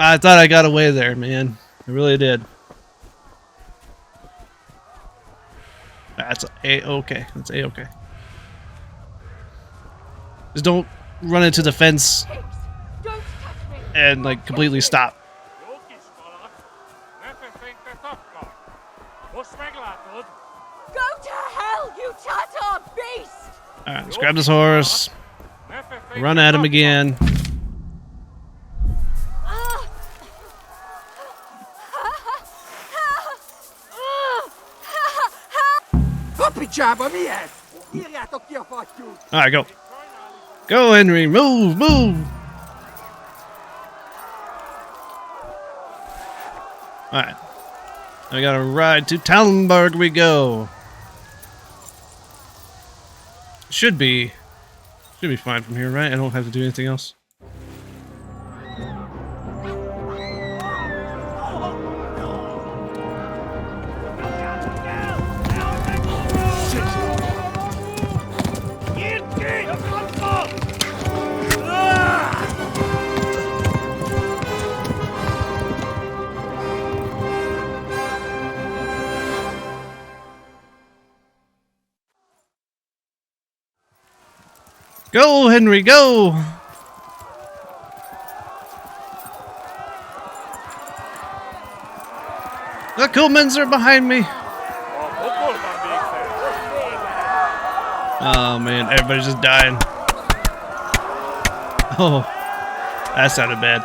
I thought I got away there, man. I really did. That's A-okay. That's A-okay. Just don't run into the fence and, like, completely stop. Go to hell, you Tatar beast! Alright, let's grab this horse. Run at him again. Papicsába, mi ez? Nyírjátok ki a fattyút! Alright, go. Go, Henry. Move, move. Alright. I gotta ride to Talmberg we go. Should be fine from here, right? I don't have to do anything else. Go, Henry, go! The Kumans are behind me. Oh man, everybody's just dying. Oh, that sounded bad.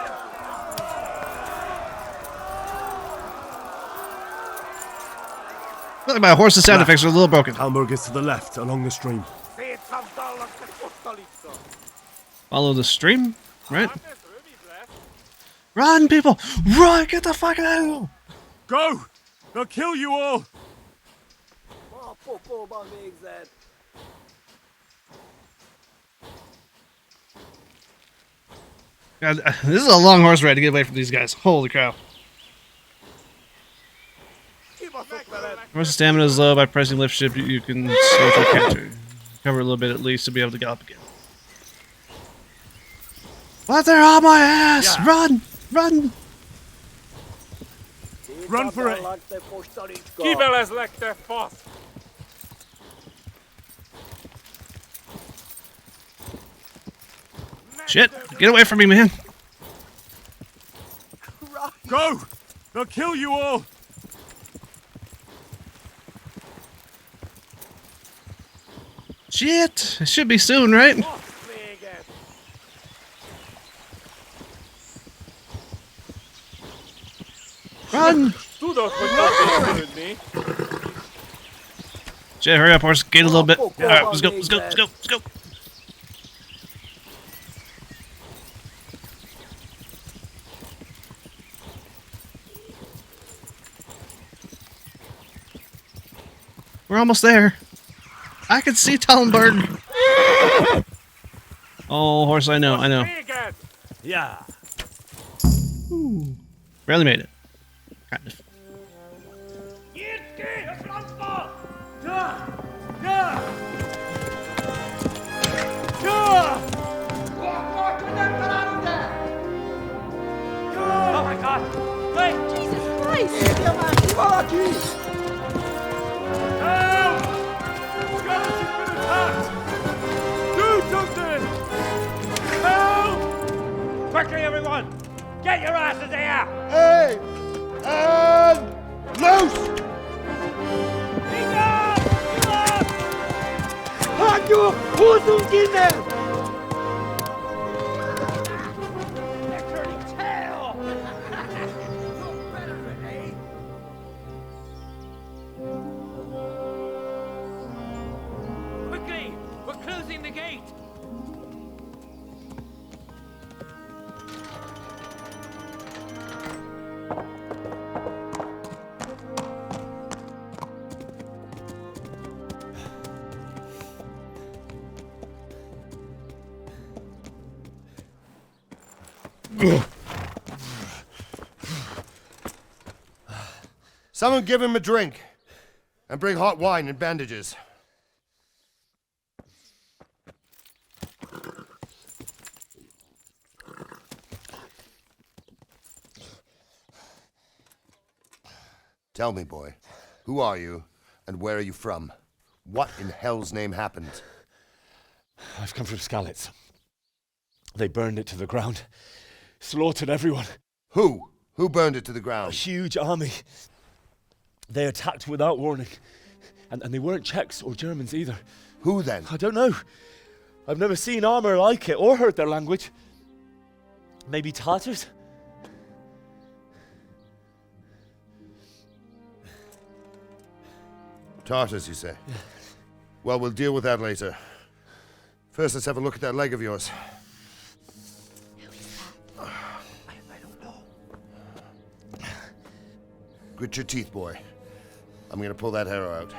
Look, my horse's sound effects are a little broken. Talmberg is to the left, along the stream. Follow the stream, right? Run, people! Run! Get the fuck out of here! Go! They'll kill you all! God, this is a long horse ride to get away from these guys. Holy cow. Horse stamina is low. By pressing lift shift, you can slow to counter. Cover a little bit at least to be able to gallop again. What? They're on my ass! Yeah. Run! Run! Run for it! Kibel lekt der fast! Shit! Get away from me, man! Go! They'll kill you all! Shit! It should be soon, right? Run! Shit, hurry up, horse. Gate a little bit. Alright, let's go, let's go, let's go, let's go. We're almost there. I can see Tallenberg. Oh, horse, I know, I know. Yeah. Ooh. Barely made it. Kind of. Oh my God! Wait! Jesus Christ! Help! Scottish has been attacked! Do something! Help! Quickly, everyone! Get your asses here! Hey! And loose! Halt your Hosenkinder! They're turning tail! Quickly! We're closing the gate! Someone give him a drink. And bring hot wine and bandages. Tell me, boy, who are you and where are you from? What in hell's name happened? I've come from Skalitz. They burned it to the ground. Slaughtered everyone. Who? Who burned it to the ground? A huge army. They attacked without warning. And they weren't Czechs or Germans either. Who then? I don't know. I've never seen armor like it or heard their language. Maybe Tatars? Tartars, you say? Yeah. Well, we'll deal with that later. First, let's have a look at that leg of yours. I don't know. Grit your teeth, boy. I'm gonna pull that arrow out.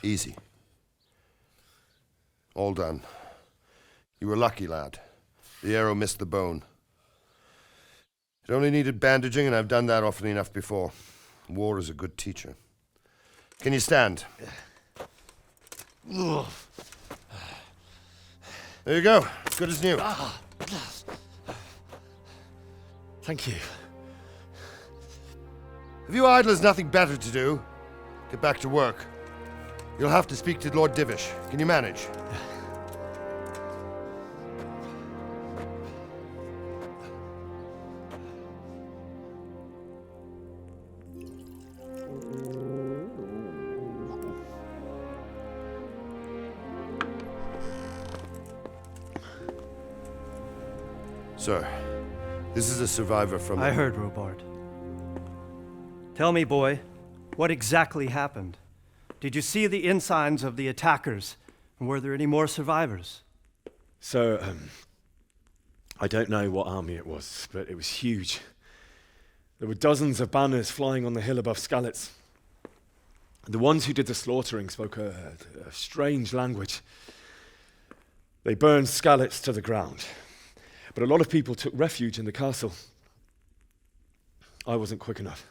Easy. All done. You were lucky, lad. The arrow missed the bone. It only needed bandaging, and I've done that often enough before. War is a good teacher. Can you stand? There you go. Good as new. Thank you. If you idlers nothing better to do, get back to work. You'll have to speak to Lord Divish. Can you manage? Sir, this is a survivor from... I heard, Robart. Tell me, boy, what exactly happened? Did you see the ensigns of the attackers? And were there any more survivors? So, I don't know what army it was, but it was huge. There were dozens of banners flying on the hill above Skalitz. The ones who did the slaughtering spoke a strange language. They burned Skalitz to the ground, but a lot of people took refuge in the castle. I wasn't quick enough.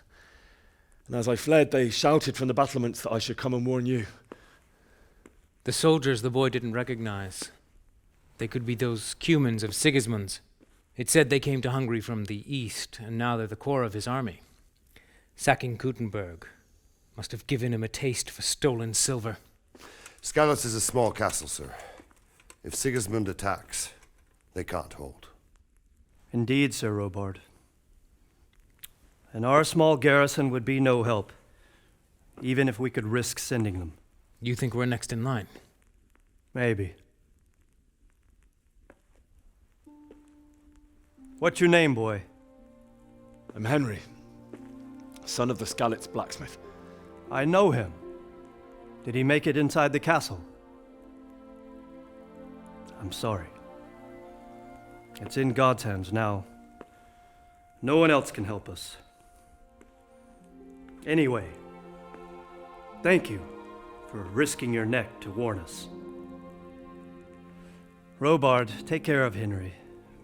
And as I fled, they shouted from the battlements that I should come and warn you. The soldiers the boy didn't recognize. They could be those Cumans of Sigismund's. It said they came to Hungary from the east, and now they're the core of his army. Sacking Kuttenberg must have given him a taste for stolen silver. Skalitz is a small castle, sir. If Sigismund attacks, they can't hold. Indeed, Sir Robard. And our small garrison would be no help, even if we could risk sending them. You think we're next in line? Maybe. What's your name, boy? I'm Henry, son of the Skalitz blacksmith. I know him. Did he make it inside the castle? I'm sorry. It's in God's hands now. No one else can help us. Anyway, thank you for risking your neck to warn us. Robard, take care of Henry.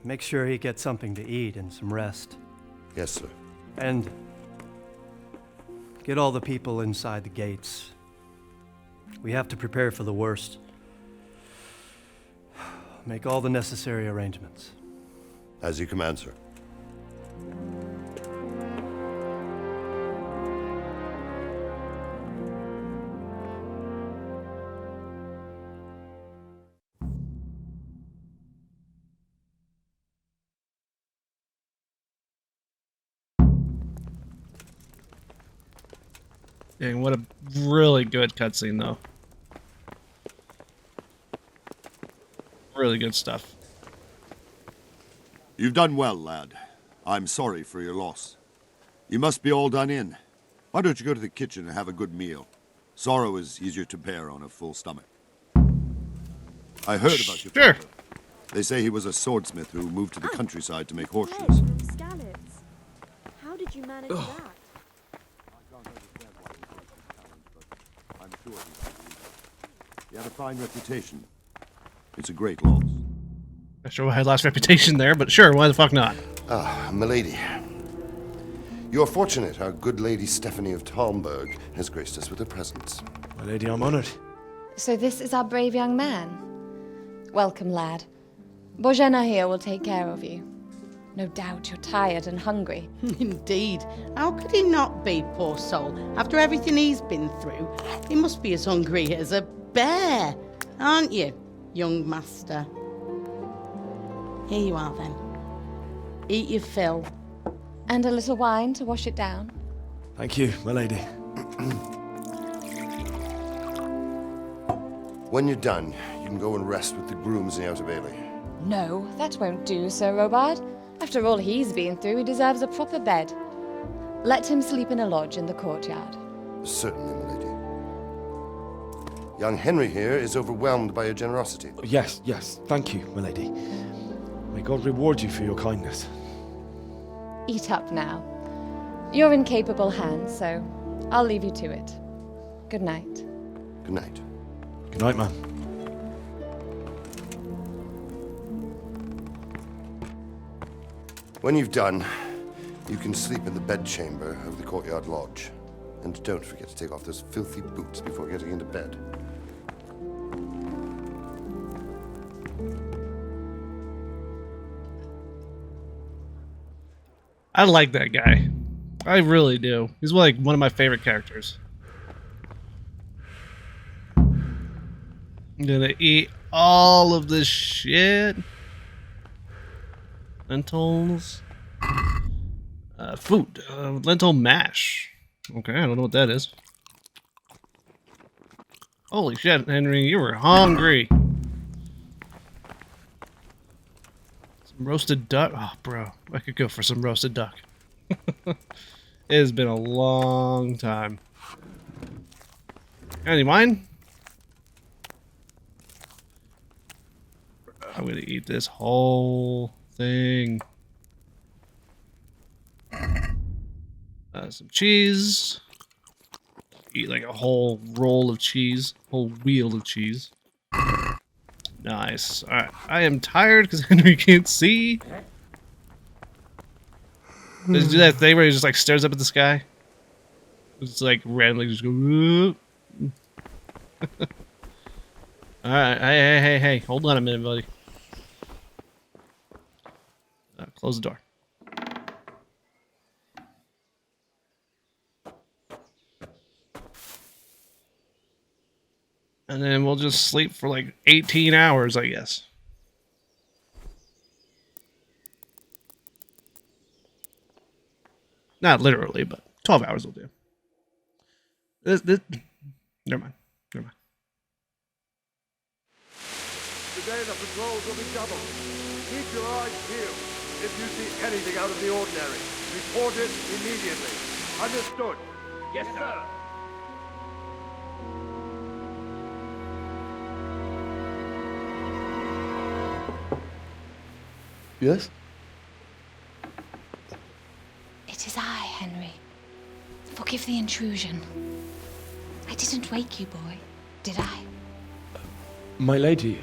Make sure he gets something to eat and some rest. Yes, sir. And get all the people inside the gates. We have to prepare for the worst. Make all the necessary arrangements. As you command, sir. Dang, what a really good cutscene, though. Really good stuff. You've done well, lad. I'm sorry for your loss. You must be all done in. Why don't you go to the kitchen and have a good meal? Sorrow is easier to bear on a full stomach. I heard about your father. They say he was a swordsmith who moved to the countryside to make horseshoes. Skalitz. How did you manage that? I'm sure he had a fine reputation. It's a great loss. Not sure why I lost reputation there, but sure, why the fuck not? Ah, milady. You are fortunate our good lady Stephanie of Talmberg has graced us with her presence. My lady, I'm honored. So this is our brave young man. Welcome, lad. Bozhena here will take care of you. No doubt you're tired and hungry. Indeed. How could he not be, poor soul? After everything he's been through, he must be as hungry as a bear, aren't you, young master? Here you are, then. Eat your fill. And a little wine to wash it down. Thank you, my lady. When you're done, you can go and rest with the grooms in the Outer Bailey. No, that won't do, Sir Robard. After all he's been through, he deserves a proper bed. Let him sleep in a lodge in the courtyard. Certainly, my lady. Young Henry here is overwhelmed by your generosity. Yes, yes. Thank you, my lady. May God reward you for your kindness. Eat up now. You're in capable hands, so I'll leave you to it. Good night. Good night. Good night, ma'am. When you've done, you can sleep in the bedchamber of the courtyard lodge. And don't forget to take off those filthy boots before getting into bed. I like that guy. I really do. He's like one of my favorite characters. I'm gonna eat all of this shit. Lentils. Food. Lentil mash. Okay, I don't know what that is. Holy shit, Henry, you were hungry. Some roasted duck. Oh, bro, I could go for some roasted duck. It has been a long time. Any wine? I'm gonna eat this whole thing. Some cheese. Eat like a whole roll of cheese. Whole wheel of cheese. Nice. Alright. I am tired because Henry can't see. Does he do that thing where he just like stares up at the sky? It's like randomly just go. Alright. Hey. Hold on a minute, buddy. Close the door. And then we'll just sleep for like 18 hours, I guess. Not literally, but 12 hours will do. Never mind. Today the patrols will be doubled. Keep your eyes peeled. If you see anything out of the ordinary, report it immediately. Understood? Yes, sir. Yes? It is I, Henry. Forgive the intrusion. I didn't wake you, boy, did I? My lady,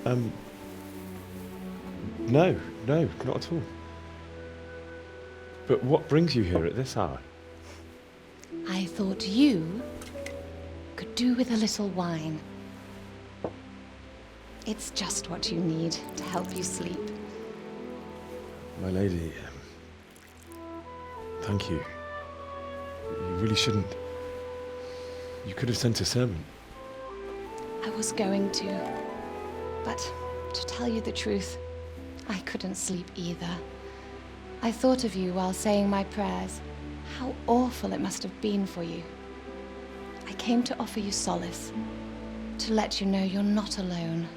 no, not at all. But what brings you here at this hour? I thought you could do with a little wine. It's just what you need to help you sleep. My lady, thank you. You really shouldn't. You could have sent a servant. I was going to, but to tell you the truth, I couldn't sleep either. I thought of you while saying my prayers. How awful it must have been for you. I came to offer you solace, to let you know you're not alone.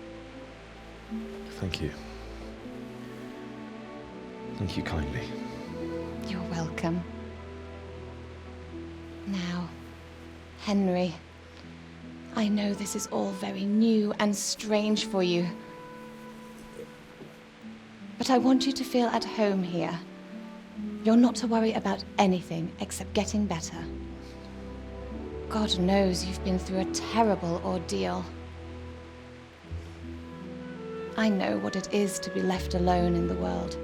Thank you. Thank you kindly. You're welcome. Now, Henry, I know this is all very new and strange for you, but I want you to feel at home here. You're not to worry about anything except getting better. God knows you've been through a terrible ordeal. I know what it is to be left alone in the world,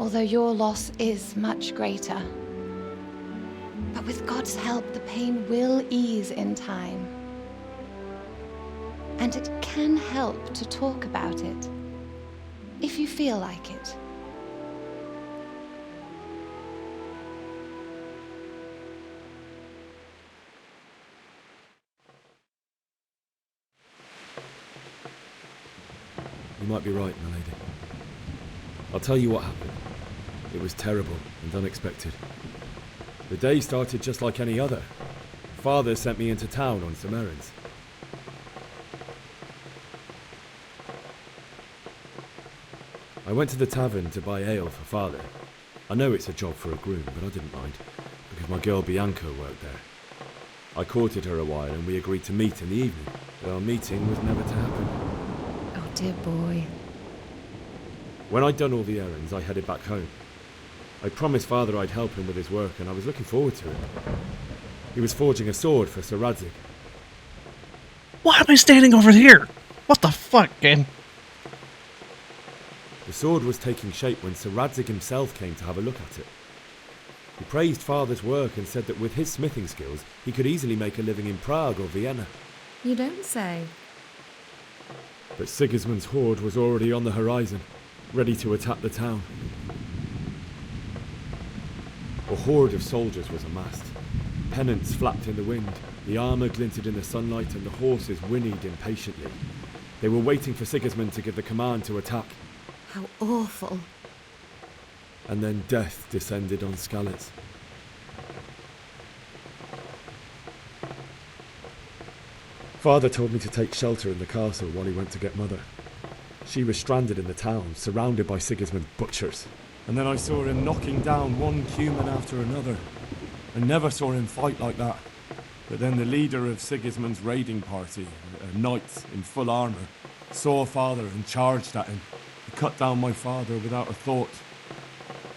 although your loss is much greater. But with God's help, the pain will ease in time. And it can help to talk about it, if you feel like it. You might be right, my lady. I'll tell you what happened. It was terrible and unexpected. The day started just like any other. Father sent me into town on some errands. I went to the tavern to buy ale for Father. I know it's a job for a groom, but I didn't mind, because my girl Bianca worked there. I courted her a while and we agreed to meet in the evening, but our meeting was never to happen. Oh, dear boy. When I'd done all the errands, I headed back home. I promised Father I'd help him with his work, and I was looking forward to it. He was forging a sword for Sir Radzig. Why am I standing over here? What the fuck, game? The sword was taking shape when Sir Radzig himself came to have a look at it. He praised Father's work and said that with his smithing skills, he could easily make a living in Prague or Vienna. You don't say. But Sigismund's horde was already on the horizon, ready to attack the town. A horde of soldiers was amassed. Pennants flapped in the wind, the armour glinted in the sunlight, and the horses whinnied impatiently. They were waiting for Sigismund to give the command to attack. How awful. And then death descended on Skalitz. Father told me to take shelter in the castle while he went to get Mother. She was stranded in the town, surrounded by Sigismund's butchers. And then I saw him knocking down one Cuman after another. I never saw him fight like that. But then the leader of Sigismund's raiding party, a knight in full armour, saw Father and charged at him. cut down my father without a thought.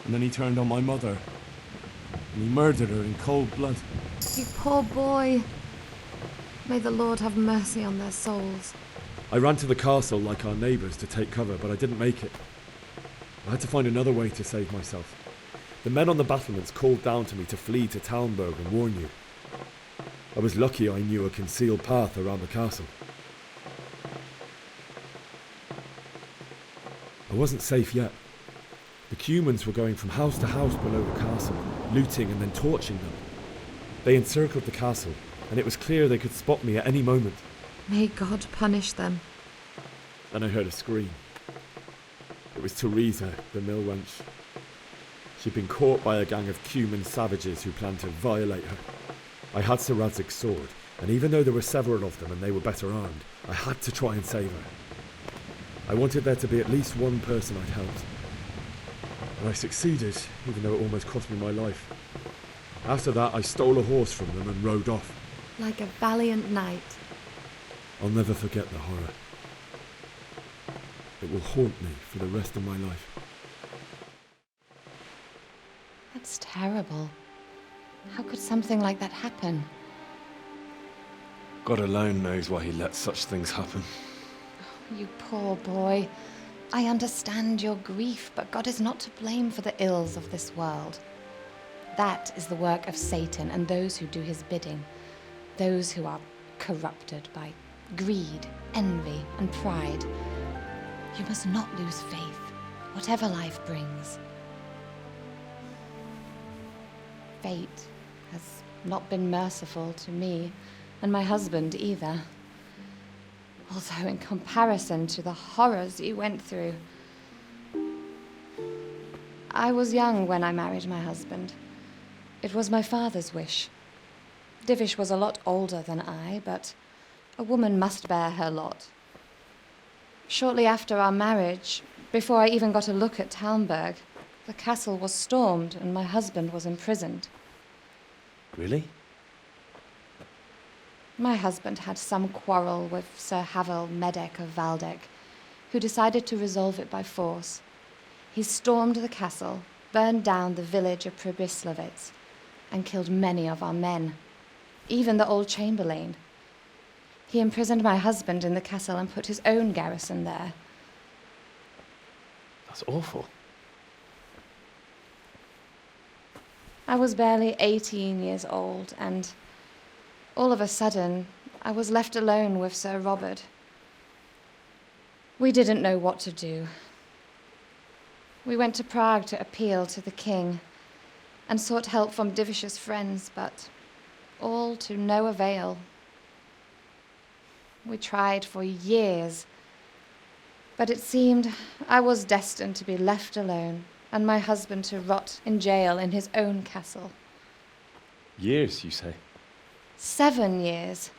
And then he turned on my mother. And he murdered her in cold blood. You poor boy. May the Lord have mercy on their souls. I ran to the castle like our neighbours to take cover, but I didn't make it. I had to find another way to save myself. The men on the battlements called down to me to flee to Talmberg and warn you. I was lucky I knew a concealed path around the castle. I wasn't safe yet. The Cumans were going from house to house below the castle, looting and then torching them. They encircled the castle, and it was clear they could spot me at any moment. May God punish them. Then I heard a scream. It was Teresa, the mill wench. She'd been caught by a gang of Cuman savages who planned to violate her. I had Sir Radzig's sword, and even though there were several of them and they were better armed, I had to try and save her. I wanted there to be at least one person I'd helped. And I succeeded, even though it almost cost me my life. After that, I stole a horse from them and rode off. Like a valiant knight. I'll never forget the horror. It will haunt me for the rest of my life. That's terrible. How could something like that happen? God alone knows why he lets such things happen. You poor boy. I understand your grief, but God is not to blame for the ills of this world. That is the work of Satan and those who do his bidding. Those who are corrupted by greed, envy, and pride. You must not lose faith, whatever life brings. Fate has not been merciful to me, and my husband either. Although in comparison to the horrors you went through. I was young when I married my husband. It was my father's wish. Divish was a lot older than I, but a woman must bear her lot. Shortly after our marriage, before I even got a look at Talmberg, the castle was stormed and my husband was imprisoned. Really? My husband had some quarrel with Sir Havel Medek of Valdek, who decided to resolve it by force. He stormed the castle, burned down the village of Pribyslavitz, and killed many of our men, even the old chamberlain. He imprisoned my husband in the castle and put his own garrison there. That's awful. I was barely 18 years old, and all of a sudden, I was left alone with Sir Robert. We didn't know what to do. We went to Prague to appeal to the king and sought help from Divish's friends, but all to no avail. We tried for years, but it seemed I was destined to be left alone and my husband to rot in jail in his own castle. Years, you say? 7 years.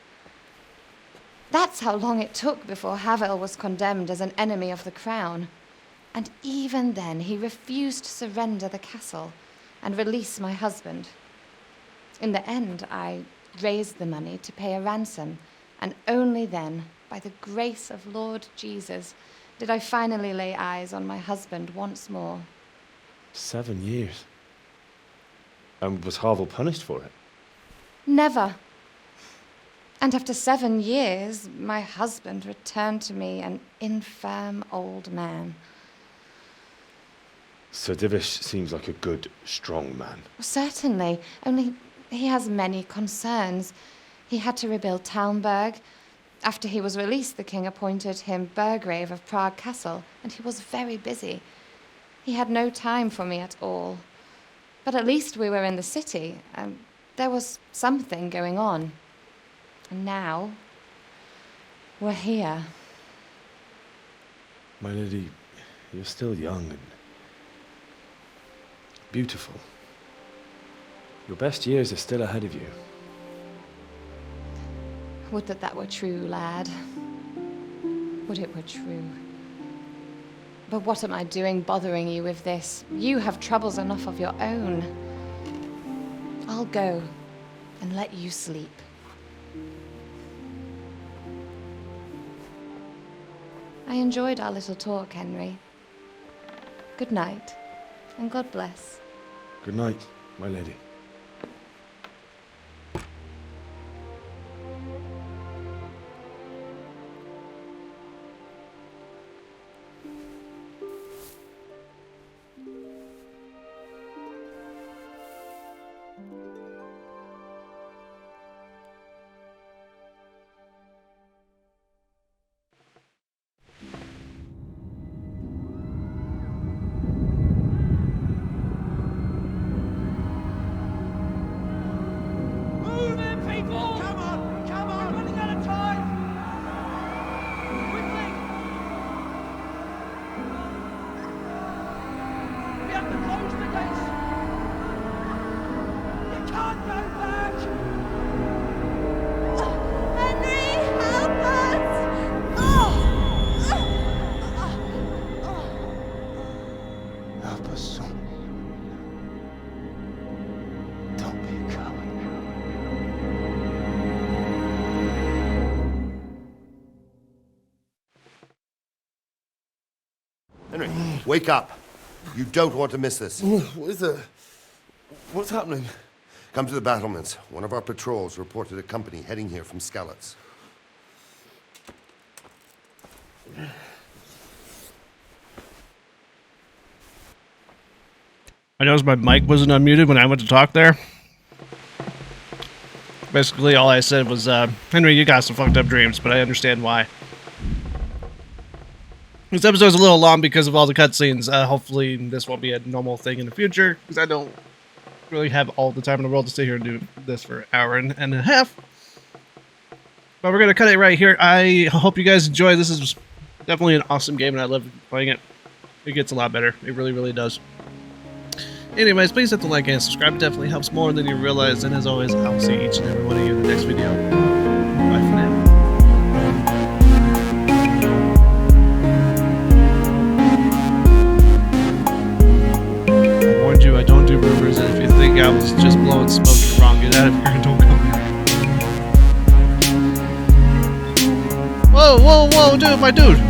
That's how long it took before Havel was condemned as an enemy of the crown. And even then, he refused to surrender the castle and release my husband. In the end, I raised the money to pay a ransom, and only then, by the grace of Lord Jesus, did I finally lay eyes on my husband once more. 7 years? And was Havel punished for it? Never. And after 7 years, my husband returned to me an infirm old man. Sir Divish seems like a good, strong man. Certainly, only he has many concerns. He had to rebuild Talmberg. After he was released, the king appointed him Burgrave of Prague Castle, and he was very busy. He had no time for me at all. But at least we were in the city, and there was something going on. And now, we're here. My lady, you're still young and beautiful. Your best years are still ahead of you. Would that that were true, lad. Would it were true. But what am I doing bothering you with this? You have troubles enough of your own. I'll go and let you sleep. I enjoyed our little talk, Henry. Good night, and God bless. Good night, my lady. Help us, son. Don't be a coward. Henry, wake up. You don't want to miss this. What is it? What's happening? Come to the battlements. One of our patrols reported a company heading here from Skalitz. I noticed my mic wasn't unmuted when I went to talk there. Basically, all I said was, Henry, you got some fucked up dreams, but I understand why. This episode's a little long because of all the cutscenes. Hopefully, this won't be a normal thing in the future, because I don't really have all the time in the world to sit here and do this for an hour and a half. But we're going to cut it right here. I hope you guys enjoy. This is definitely an awesome game, and I love playing it. It gets a lot better. It really, really does. Anyways, please hit the like and subscribe. It definitely helps more than you realize. And as always, I'll see each and every one of you in the next video. Bye for now. I warned you, I don't do rumors, and if you think I was just blowing smoke, you're wrong. Get out of here and don't come here. Whoa, whoa, whoa, dude, my dude.